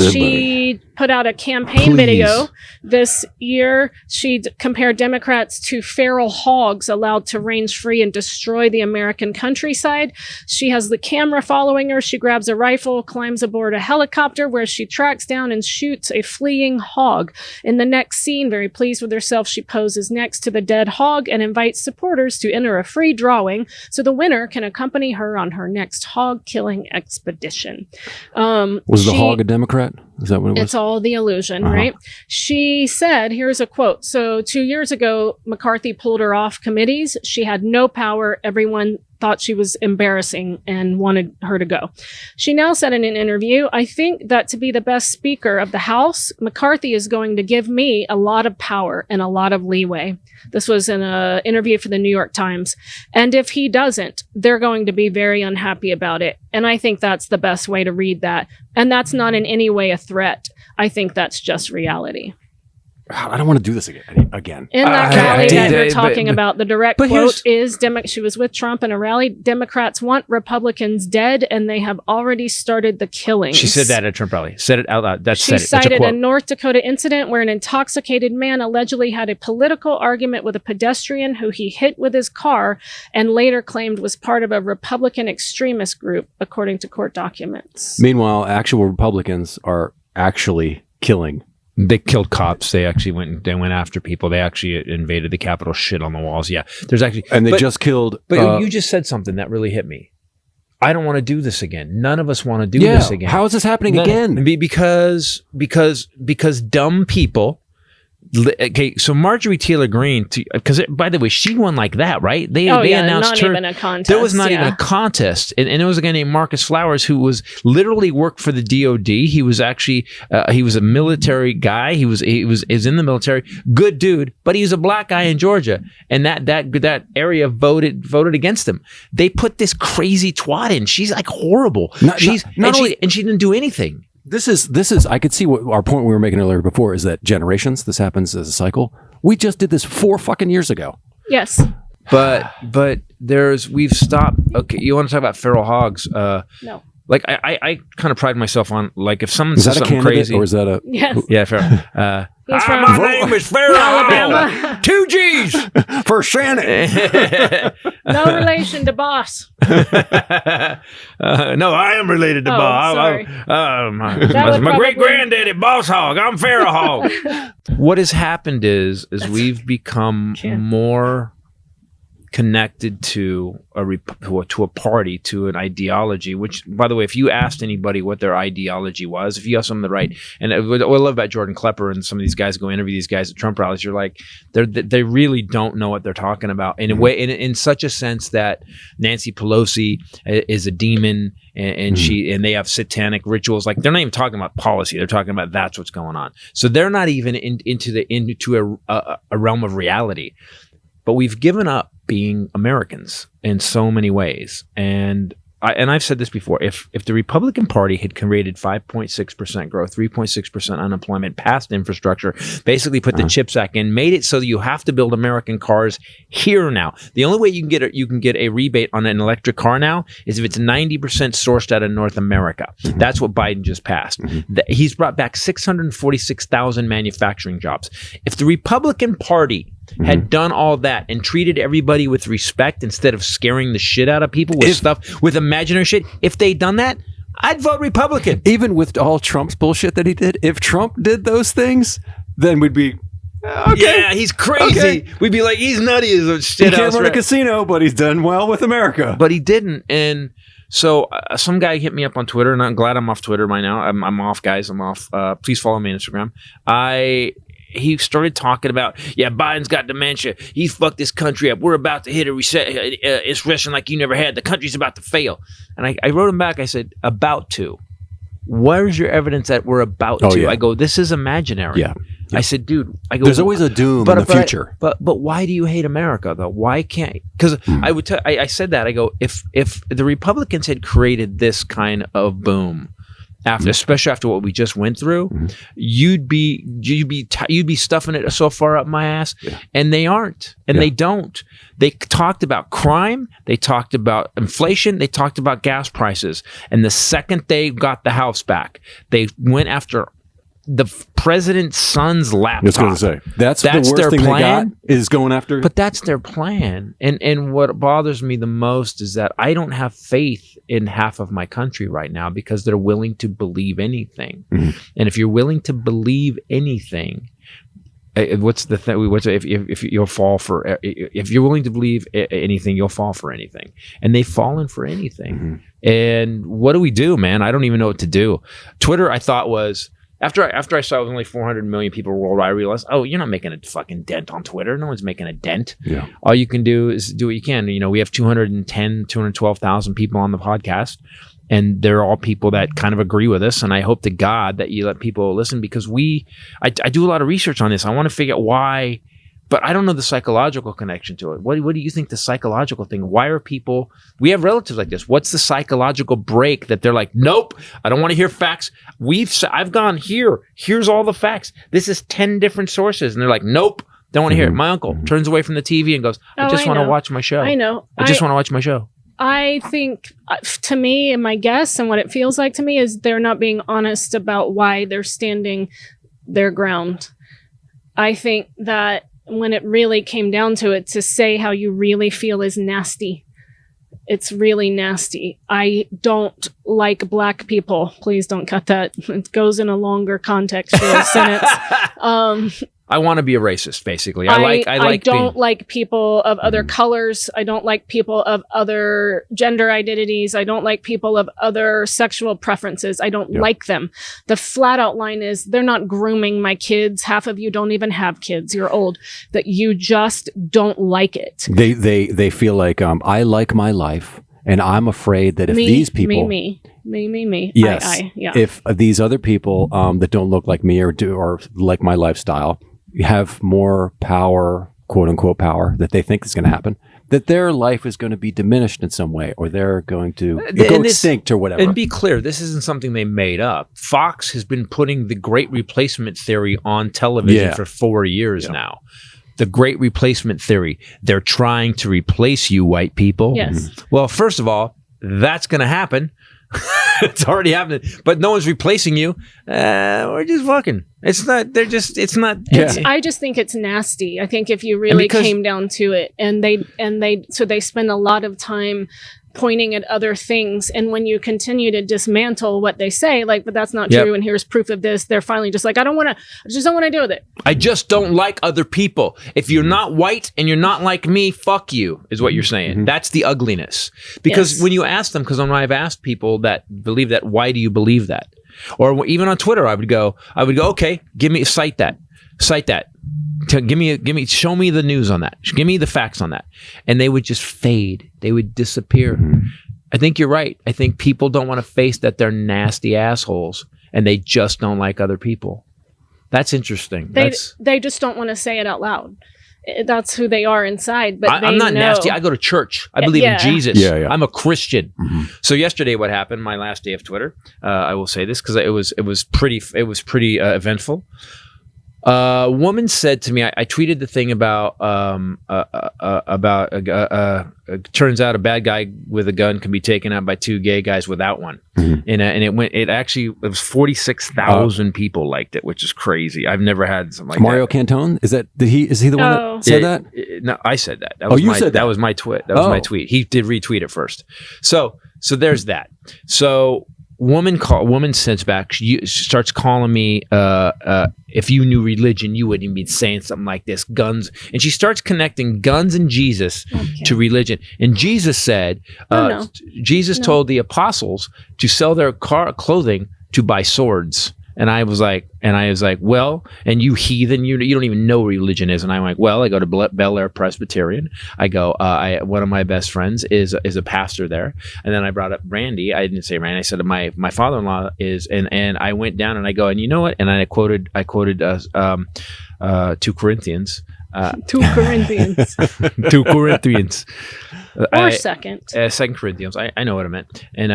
She put out a campaign video this year. She compared Democrats to feral hogs allowed to range free and destroy the American countryside. She has the camera following her. She grabs a rifle, climbs aboard a helicopter where she tracks down and shoots a fleeing hog. In the next scene, very pleased with herself, she poses next to the dead hog and invites supporters to enter a free drawing so the winner can accompany her on her next hog killing expedition. Was the hog a Democrat? Is that what it was? It's all the illusion, right? She said, here's a quote. So 2 years ago, McCarthy pulled her off committees. She had no power. Everyone thought she was embarrassing and wanted her to go. She now said in an interview, I think that to be the best speaker of the House, McCarthy is going to give me a lot of power and a lot of leeway. This was in an interview for the New York Times. And if he doesn't, they're going to be very unhappy about it. And I think that's the best way to read that. And that's not in any way a threat. I think that's just reality. I don't want to do this again. In that rally that you're talking about, the direct quote is, she was with Trump in a rally, Democrats want Republicans dead, and they have already started the killings. She said that at a Trump rally. Said it out loud. She cited a North Dakota incident where an intoxicated man allegedly had a political argument with a pedestrian who he hit with his car and later claimed was part of a Republican extremist group, according to court documents. Meanwhile, actual Republicans are actually killing. They killed cops. They actually went after people. They actually invaded the Capitol, shit on the walls. Yeah, there's actually, and they just killed. But you just said something that really hit me. I don't want to do this again. None of us want to do this again. How is this happening again? Because dumb people. Okay, so Marjorie Taylor Greene, because by the way, she won like that, right? They announced not her. Even a contest. There was not even a contest, and it was a guy named Marcus Flowers who was literally worked for the DOD. He was actually he was a military guy. He was in the military. Good dude, but he was a black guy in Georgia, and that area voted against him. They put this crazy twat in. She's like horrible. She didn't do anything. This is I could see what our point we were making earlier before is that generations, this happens as a cycle. We just did this 4 fucking years ago. Yes. But we've stopped. Okay, you want to talk about feral hogs? No. Like I kind of pride myself on, like, if someone says something crazy, or is that a fair? My name is Feral Alabama. 2 G's for Shannon. No relation to Boss. No, I am related to Boss. Sorry. My great granddaddy, Boss Hog. I'm Feral Hog. What has happened is we've become more connected to a party, to an ideology, which, by the way, if you asked anybody what their ideology was, if you asked them the right, and what I love about Jordan Klepper and some of these guys go interview these guys at Trump rallies, you're like, they really don't know what they're talking about in a way, in such a sense that Nancy Pelosi is a demon and they have satanic rituals. Like, they're not even talking about policy. They're talking about that's what's going on. So they're not even into a realm of reality. But we've given up being Americans in so many ways. And and I've said this before, if the Republican Party had created 5.6% growth, 3.6% unemployment, passed infrastructure, basically put the CHIPS Act in, made it so that you have to build American cars here now. The only way you can get a rebate on an electric car now is if it's 90% sourced out of North America. That's what Biden just passed. He's brought back 646,000 manufacturing jobs. If the Republican Party had done all that and treated everybody with respect instead of scaring the shit out of people with stuff, with imaginary shit, if they'd done that, I'd vote Republican. Even with all Trump's bullshit that he did, if Trump did those things, then we'd be, okay. Yeah, he's crazy. Okay. We'd be like, he's nutty as a shit He can't house run a rat. casino, but he's done well with America. But he didn't. And so some guy hit me up on Twitter, and I'm glad I'm off Twitter by now. I'm off, guys. I'm off. Please follow me on Instagram. He started talking about, Biden's got dementia. He's fucked this country up. We're about to hit a recession like you never had. The country's about to fail. And I wrote him back. I said, about to. Where's your evidence that we're about to? Yeah. I go, this is imaginary. Yeah. I said, dude, I go, There's always a doom in the future. But why do you hate America though? Why can't? Because I said that. I go, if the Republicans had created this kind of boom, especially after what we just went through, you'd be stuffing it so far up my ass, and they aren't, and they don't. They talked about crime, they talked about inflation, they talked about gas prices, and the second they got the House back, they went after the president's son's laptop. I was going to say that's the worst their thing plan. they got is going after. But that's their plan. And what bothers me the most is that I don't have faith in half of my country right now because they're willing to believe anything. And if you're willing to believe anything, what's the thing? If you'll fall for, if you're willing to believe anything, you'll fall for anything. And they've fallen for anything. And what do we do, man? I don't even know what to do. Twitter, I thought was. After I saw it was only 400 million people worldwide, I realized, you're not making a fucking dent on Twitter. No one's making a dent. Yeah. All you can do is do what you can. You know, we have 212,000 people on the podcast, and they're all people that kind of agree with us. And I hope to God that you let people listen because I do a lot of research on this. I want to figure out why, but I don't know the psychological connection to it. What do you think the psychological thing? Why are people, we have relatives like this. What's the psychological break that they're like, nope, I don't want to hear facts. I've gone here. Here's all the facts. This is 10 different sources. And they're like, nope, don't want to hear it. My uncle turns away from the TV and goes, I just want to watch my show. I know. I just want to watch my show. I think, to me, and my guess and what it feels like to me is they're not being honest about why they're standing their ground. I think that when it really came down to it, to say how you really feel is nasty. It's really nasty. I don't like black people. Please don't cut that. It goes in a longer context for a sentence. I want to be a racist, basically. I don't like people of other colors. I don't like people of other gender identities. I don't like people of other sexual preferences. I don't like them. The flat out line is they're not grooming my kids. Half of you don't even have kids. You're old. That you just don't like it. They feel like I like my life, and I'm afraid that if these people me. Yes. Yeah. If these other people that don't look like me or like my lifestyle have more power, quote unquote power, that they think is going to happen, that their life is going to be diminished in some way, or they're going to go extinct or whatever. And be clear, this isn't something they made up. Fox has been putting the Great Replacement theory on television for 4 years now. The Great Replacement theory. They're trying to replace you, white people. Yes. Well, first of all, that's going to happen. It's already happening, but no one's replacing you. We're just fucking. It's not. They're just. It's not. I just think it's nasty. I think if you really came down to it, and they spend a lot of time pointing at other things, and when you continue to dismantle what they say, like, but that's not true, and here's proof of this, they're finally just like, I just don't want to deal with it. I just don't like other people. If you're not white and you're not like me, fuck you, is what you're saying. That's the ugliness. Because when you ask them, because when I've asked people that believe that, why do you believe that? Or even on Twitter, I would go, okay, cite that. Show me the news on that. Give me the facts on that. And they would just fade. They would disappear. I think you're right. I think people don't want to face that they're nasty assholes and they just don't like other people. That's interesting. They just don't want to say it out loud. that's who they are inside. But I'm not know. nasty. I go to church. I believe in Jesus. Yeah. I'm a Christian. So yesterday, what happened? My last day of Twitter. I will say this because it was pretty eventful. A woman said to me, I tweeted the thing about turns out a bad guy with a gun can be taken out by two gay guys without one. And it was 46,000 people liked it, which is crazy. I've never had something like Mario that. Cantone? Is he the one that said that? No, I said that. Said that. That was my tweet. That was my tweet. He did retweet it first. So there's that. So woman sends back, she starts calling me, if you knew religion, you wouldn't be saying something like this, guns. And she starts connecting guns and Jesus to religion. And Jesus said, Jesus told the apostles to sell their clothing to buy swords. And I was like, well, and you heathen, you don't even know what religion is. And I'm like, well, I go to Bel Air Presbyterian. I go, one of my best friends is a pastor there. And then I brought up Randy. I didn't say Randy. I said my father-in-law is, and I went down and I go, and you know what? And I quoted 2 Corinthians. 2 Corinthians. 2 Corinthians. Or second. 2 Corinthians. I know what I meant. And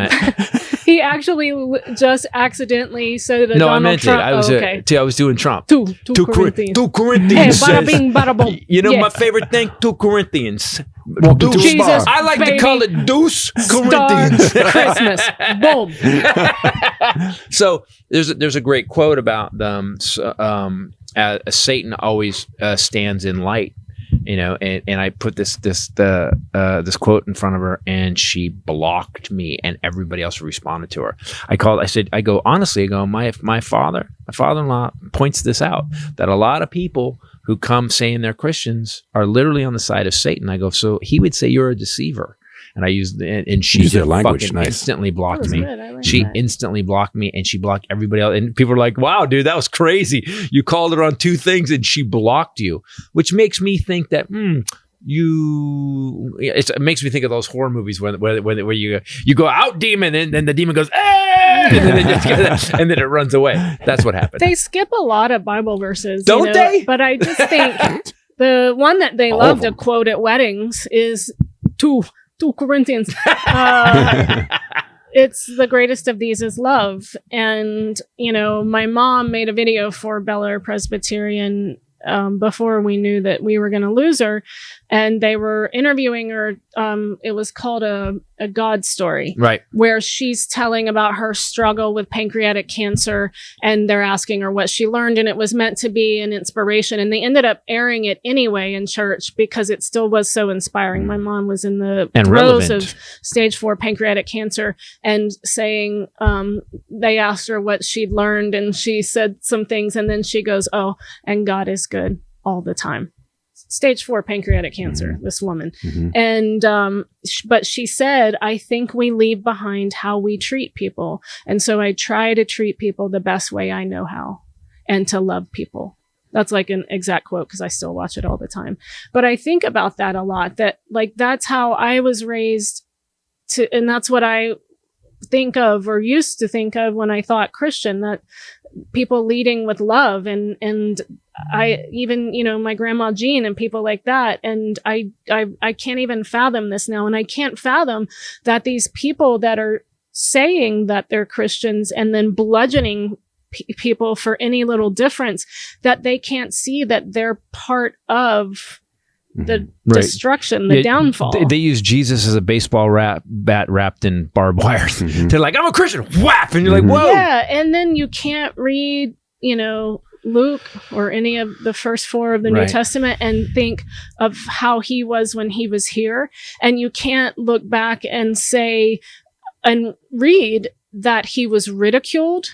he actually just accidentally said it. No, Donald I meant Trump. it. I was doing Trump. 2 Corinthians. 2 Corinthians. Hey, says, bada bing, bada boom. You know Yeah. my favorite thing? 2 Corinthians. Jesus, I like baby. to call it Deuce Star Corinthians. Christmas. Boom. So there's a great quote about them. Satan always stands in light, and I put this quote in front of her, and she blocked me, and everybody else responded to her. I go, honestly, my father-in-law points this out, that a lot of people who come saying they're Christians are literally on the side of Satan. I go, so he would say you're a deceiver. And I used, and she Use their just language, fucking nice. instantly blocked me. Good. I like She that. instantly blocked me, and she blocked everybody else. And people were like, wow, dude, that was crazy. You called her on 2 things and she blocked you, which makes me think that, it makes me think of those horror movies where you go out demon, and then the demon goes, and then it runs away. That's what happened. They skip a lot of Bible verses. Don't they? But I just think the one that they love to quote at weddings is 2 Corinthians. It's the greatest of these is love. And, my mom made a video for Bel Air Presbyterian before we knew that we were going to lose her. And they were interviewing her. It was called a God story. Right. Where she's telling about her struggle with pancreatic cancer, and they're asking her what she learned, and it was meant to be an inspiration. And they ended up airing it anyway in church because it still was so inspiring. My mom was in the throes of stage 4 pancreatic cancer, and saying, they asked her what she'd learned, and she said some things, and then she goes, oh, and God is good all the time. Stage 4 pancreatic cancer, this woman. And, but she said, I think we leave behind how we treat people. And so I try to treat people the best way I know how, and to love people. That's like an exact quote, because I still watch it all the time. But I think about that a lot, that like, that's how I was raised to, and that's what I think of, or used to think of, when I thought Christian, that people leading with love, and I even, my grandma Jean and people like that. And I can't even fathom this now. And I can't fathom that these people that are saying that they're Christians and then bludgeoning people for any little difference, that they can't see that they're part of the destruction, the downfall. They use Jesus as a baseball bat wrapped in barbed wire. They're like, I'm a Christian, whap! And you're like, whoa. Yeah, and then you can't read, Luke or any of the first 4 of the New Testament and think of how he was when he was here. And you can't look back and say and read that he was ridiculed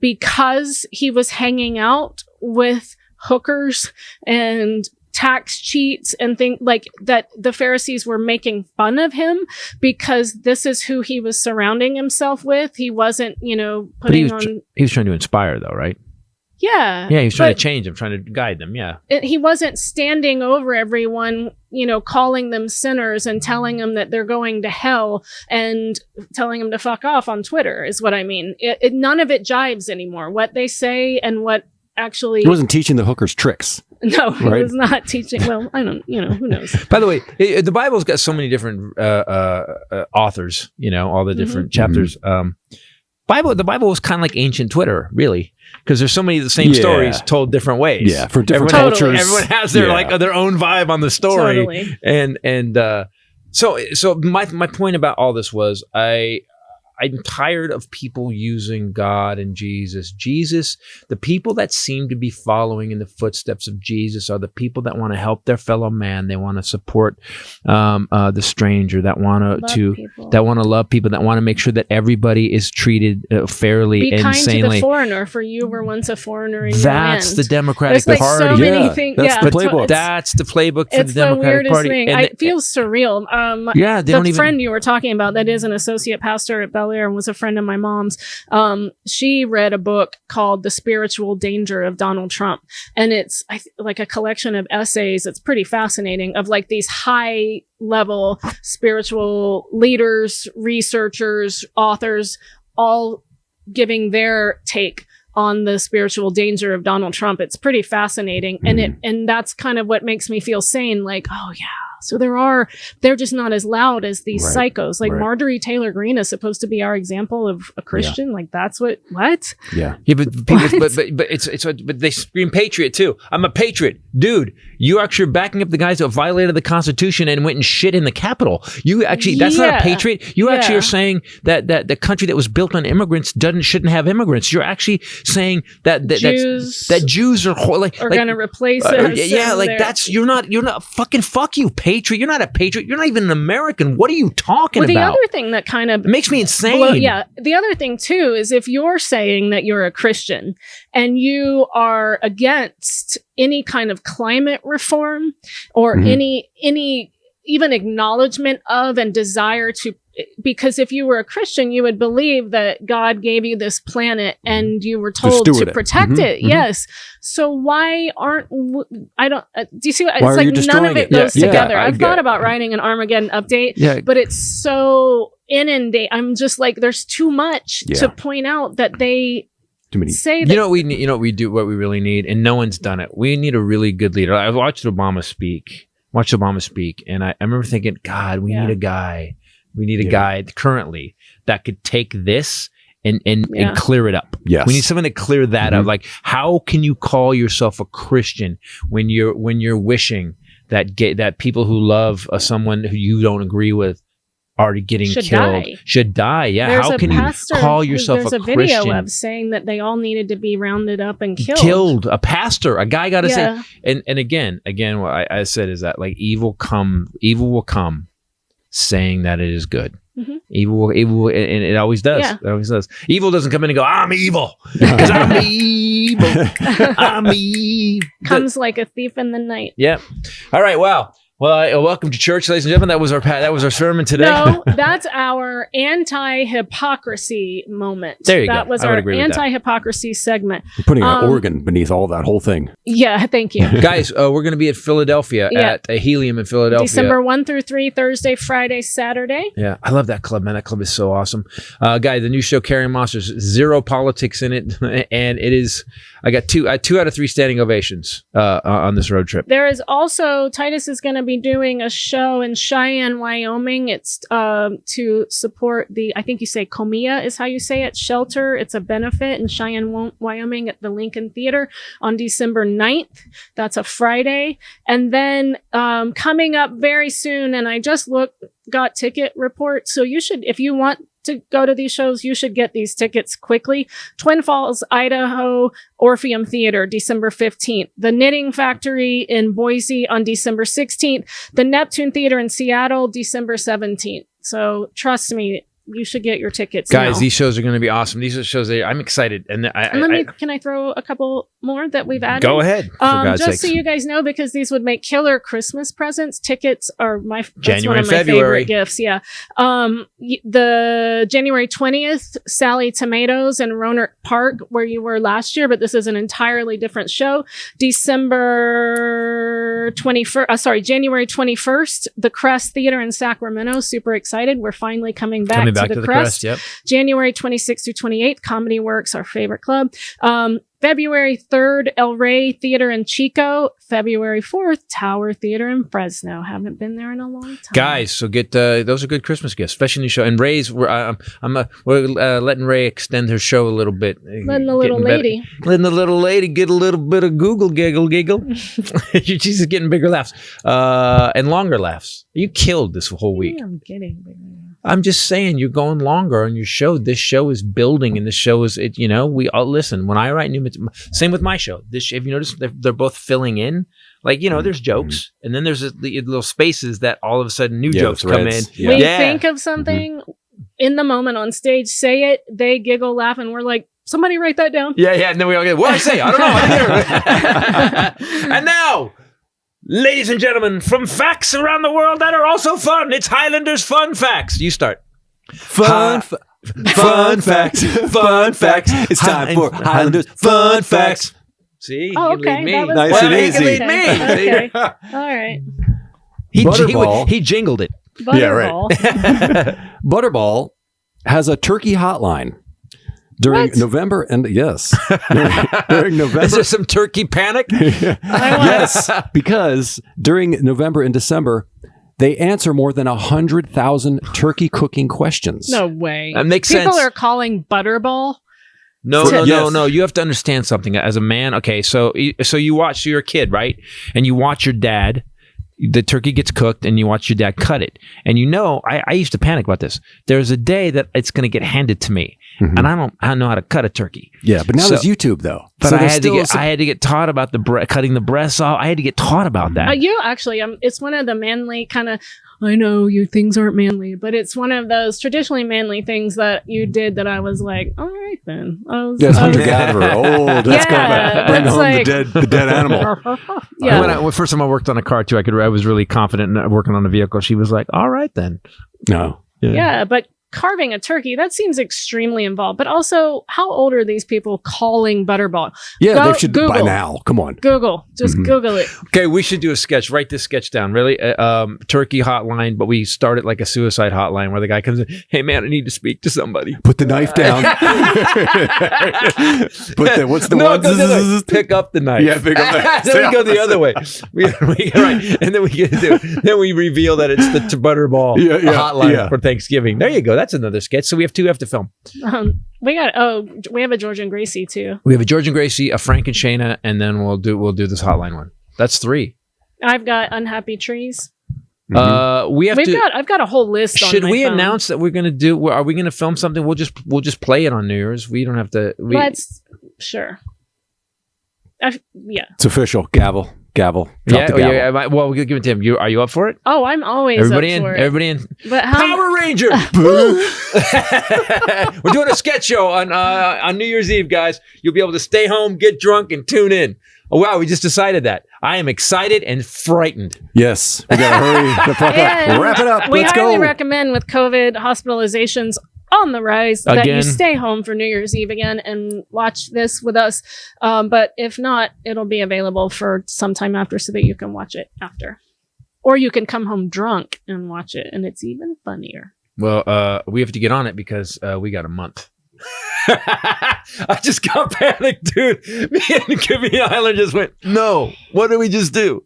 because he was hanging out with hookers and tax cheats and things like that. The Pharisees were making fun of him because this is who he was surrounding himself with. He wasn't, putting on. He was trying to inspire, though, right? Yeah. Yeah, he was trying to change them, trying to guide them. Yeah. He wasn't standing over everyone, calling them sinners and telling them that they're going to hell and telling them to fuck off on Twitter, is what I mean. None of it jives anymore. What they say and what actually. He wasn't teaching the hookers tricks. No, he Right. was not teaching. Well, I don't, who knows? By the way, the Bible's got so many different authors, all the different chapters. The Bible was kind of like ancient Twitter, really, because there's so many of the same stories told different ways. Yeah, for different Totally. cultures. Everyone has their own vibe on the story. Totally. And so my point about all this was I'm tired of people using God and Jesus. The people that seem to be following in the footsteps of Jesus are the people that want to help their fellow man. They want to support the stranger, that want to love people, that want to make sure that everybody is treated fairly Be and kind sanely. to the foreigner, for you were once a foreigner in your That's land. the Democratic There's like Party. so many things. That's the playbook. That's the playbook for It's the the Democratic weirdest Party. thing. And It feels surreal. Yeah, they don't the even- friend you were talking about that is an associate pastor at Bel Air and was a friend of my mom's. She read a book called The Spiritual Danger of Donald Trump. And it's like a collection of essays. It's pretty fascinating, of like these high level spiritual leaders, researchers, authors, all giving their take on the spiritual danger of Donald Trump. It's pretty fascinating. And that's kind of what makes me feel sane. Like, oh yeah. So they're just not as loud as these psychos. Like Marjorie Taylor Greene is supposed to be our example of a Christian. Like that's what? Yeah. Yeah, but people, but they scream patriot too. I'm a patriot, dude. You actually are backing up the guys that violated the Constitution and went and shit in the Capitol. You actually, that's not a patriot. You actually are saying that the country that was built on immigrants shouldn't have immigrants. You're actually saying that Jews are going to replace us. Yeah, like you're not fucking fuck you, patriot. You're not a patriot. You're not even an American. What are you talking about? The other thing that kind of it makes me insane. The other thing too is if you're saying that you're a Christian and you are against any kind of climate reform or any even acknowledgement of and desire to, because if you were a Christian, you would believe that God gave you this planet and you were told to protect it. Yes. So why aren't, do you see what, it's like none of it goes together. I've thought about writing an Armageddon update, but it's so inundated. I'm just like, there's too much to point out that they say that. What we really need, and no one's done it. We need a really good leader. I watched Obama speak, and I remember thinking, God, we need a guy. We need a guy currently that could take this and clear it up. Yes. We need someone to clear that up. Like, how can you call yourself a Christian when you're wishing that people who love someone who you don't agree with are getting killed? Should die. Yeah. There's how can you call yourself a Christian? There's a video of saying that they all needed to be rounded up and killed. Killed. A pastor. A guy got to say. And again, what I said is that like evil will come saying that it is good. Evil, and it always does. Yeah. It always does. Evil doesn't come in and go, I'm evil. Because I'm evil. I'm evil. Comes like a thief in the night. Yep. All right. Wow. Well, welcome to church, ladies and gentlemen. That was our sermon today. No, that's our anti-hypocrisy moment. There you go. That was I would our agree with that. anti-hypocrisy segment. We're putting an organ beneath all that whole thing. Yeah, thank you. Guys, we're going to be at Philadelphia at a Helium in Philadelphia. December 1 through 3, Thursday, Friday, Saturday. Yeah, I love that club, man. That club is so awesome. Guys, the new show, Carrying Monsters, zero politics in it. And it is, I got two out of 3 standing ovations on this road trip. There is also, Titus is going to be doing a show in Cheyenne, Wyoming. It's to support I think you say Comia is how you say it, shelter. It's a benefit in Cheyenne, Wyoming at the Lincoln Theater on December 9th. That's a Friday. And then coming up very soon, and I just got ticket reports. So you should, if you want to go to these shows, you should get these tickets quickly. Twin Falls, Idaho, Orpheum Theater, December 15th. The Knitting Factory in Boise on December 16th. The Neptune Theater in Seattle, December 17th. So trust me, you should get your tickets Guys, now. these shows are going to be awesome. These are shows that I'm excited. And Can I throw a couple more that we've added? Go ahead. For God's just sakes. so you guys know, because these would make killer Christmas presents. Tickets are January, one of my February. favorite gifts. Yeah. The January 20th, Sally Tomatoes in Roanoke Park, where you were last year, but this is an entirely different show. January 21st, the Crest Theater in Sacramento. Super excited. We're finally coming back to the Crest. Yep. January 26th through 28th, Comedy Works, our favorite club. February 3rd, El Rey Theater in Chico. February 4th, Tower Theater in Fresno. Haven't been there in a long time. Guys, so get those are good Christmas gifts, especially new show. And Ray's, we're letting Ray extend her show a little bit. Letting the little lady. Letting the little lady get a little bit of giggle. She's getting bigger laughs and longer laughs. You killed this whole week. Yeah, I'm getting bigger. I'm just saying, you're going longer on your show. This show is building, and this show is, we all listen. When I write new material, same with my show. This, if you notice, they're both filling in. Like, there's jokes, and then there's the little spaces that all of a sudden new jokes come in. Yeah. We think of something in the moment on stage, say it, they giggle, laugh, and we're like, somebody write that down. Yeah, and then we all get, what did I say? I don't know. I didn't hear it. And now, ladies and gentlemen, from facts around the world that are also fun, it's Highlanders Fun Facts. You start. Fun facts. Fun facts. It's time for Highlanders Fun Facts. See? Oh, You okay. lead me. That was Nice and Well, he easy. can lead me. Okay. All right. Butterball. He jingled it. Butterball. Butterball has a turkey hotline during What? November and during November. Is there some turkey panic? Yes, because during November and December, they answer more than 100,000 turkey cooking questions. No way. That makes People sense. are calling Butterball. No. Yes. You have to understand something as a man. Okay, so you watch, so you're a kid, right? And you watch your dad. The turkey gets cooked, and you watch your dad cut it. And I used to panic about this. There's a day that it's going to get handed to me, and I don't know how to cut a turkey. Yeah, but now there's YouTube though. But So I there's had to get taught about cutting the breasts off. I had to get taught about that. You actually, it's one of the manly kind of, I know your things aren't manly, but it's one of those traditionally manly things that you did that I was like, all right then. Yes, hunter-gatherer. Let's go back. Bring it's home like- the dead animal. Yeah. When first time I worked on a car too, I was really confident in working on a vehicle. She was like, all right then. No. Yeah, but carving a turkey, that seems extremely involved. But also, how old are these people calling Butterball? Yeah, Go they should by Google. now. Come on. Google. Just Google it. Okay, we should do a sketch. Write this sketch down. Really, turkey hotline, but we start it like a suicide hotline where the guy comes in. Hey man, I need to speak to somebody. Put the knife down. What's the one? No. Pick up the knife. Yeah, pick up the knife. Then we go the other way. Right, and then we reveal that it's the Butterball hotline for Thanksgiving. There you go. That's another sketch. So we have two to film. We have a George and Gracie too. We have a George and Gracie, a Frank and Shayna, and then we'll do this hotline one. That's 3. I've got Unhappy Trees. I've got a whole list. Should on my we phone. announce that we're going to do? Are we going to film something? We'll just play it on New Year's. We don't have to. Let's sure. Yeah. It's official. Gavel. Drop the gavel. Yeah. Well, we'll give it to him. Are you up for it? Oh, I'm always Everybody up in. for it. Everybody in. But how? Power Ranger. We're doing a sketch show on New Year's Eve, guys. You'll be able to stay home, get drunk, and tune in. Oh wow, we just decided that. I am excited and frightened. Yes, we gotta hurry the fuck up. And Wrap it up. We Let's highly go. recommend with COVID hospitalizations on the rise that Again. you stay home for New Year's Eve again and watch this with us. But if not, it'll be available for some time after so that you can watch it after. Or you can come home drunk and watch it, and it's even funnier. Well, we have to get on it because we got a month. I just got panicked, dude. Me and Kibby Island just went, no, what did we just do?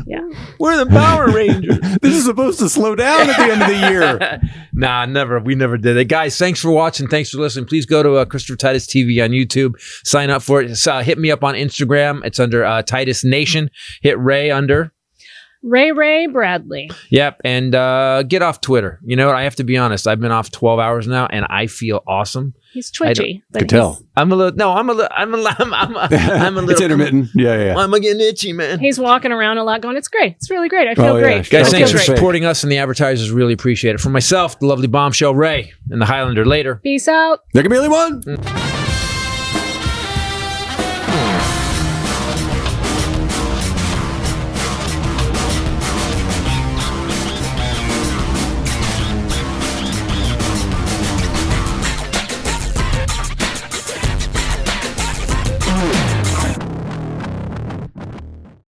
Yeah. We're the Power Rangers. This is supposed to slow down at the end of the year. Nah, never. We never did it. Guys, thanks for watching. Thanks for listening. Please go to Christopher Titus TV on YouTube. Sign up for it. Hit me up on Instagram. It's under Titus Nation. Hit Ray under Ray Bradley. Yep, and get off Twitter. You know what? I have to be honest. I've been off 12 hours now, and I feel awesome. He's twitchy. Could tell. I'm a little. I'm a little. It's intermittent. Yeah. I'm getting itchy, man. He's walking around a lot going, it's great. It's really great. I feel Oh, yeah. great. Guys, I thanks feel for great. supporting us, and the advertisers really appreciate it. For myself, the lovely bombshell Ray, and the Highlander later. Peace out. There can be only one.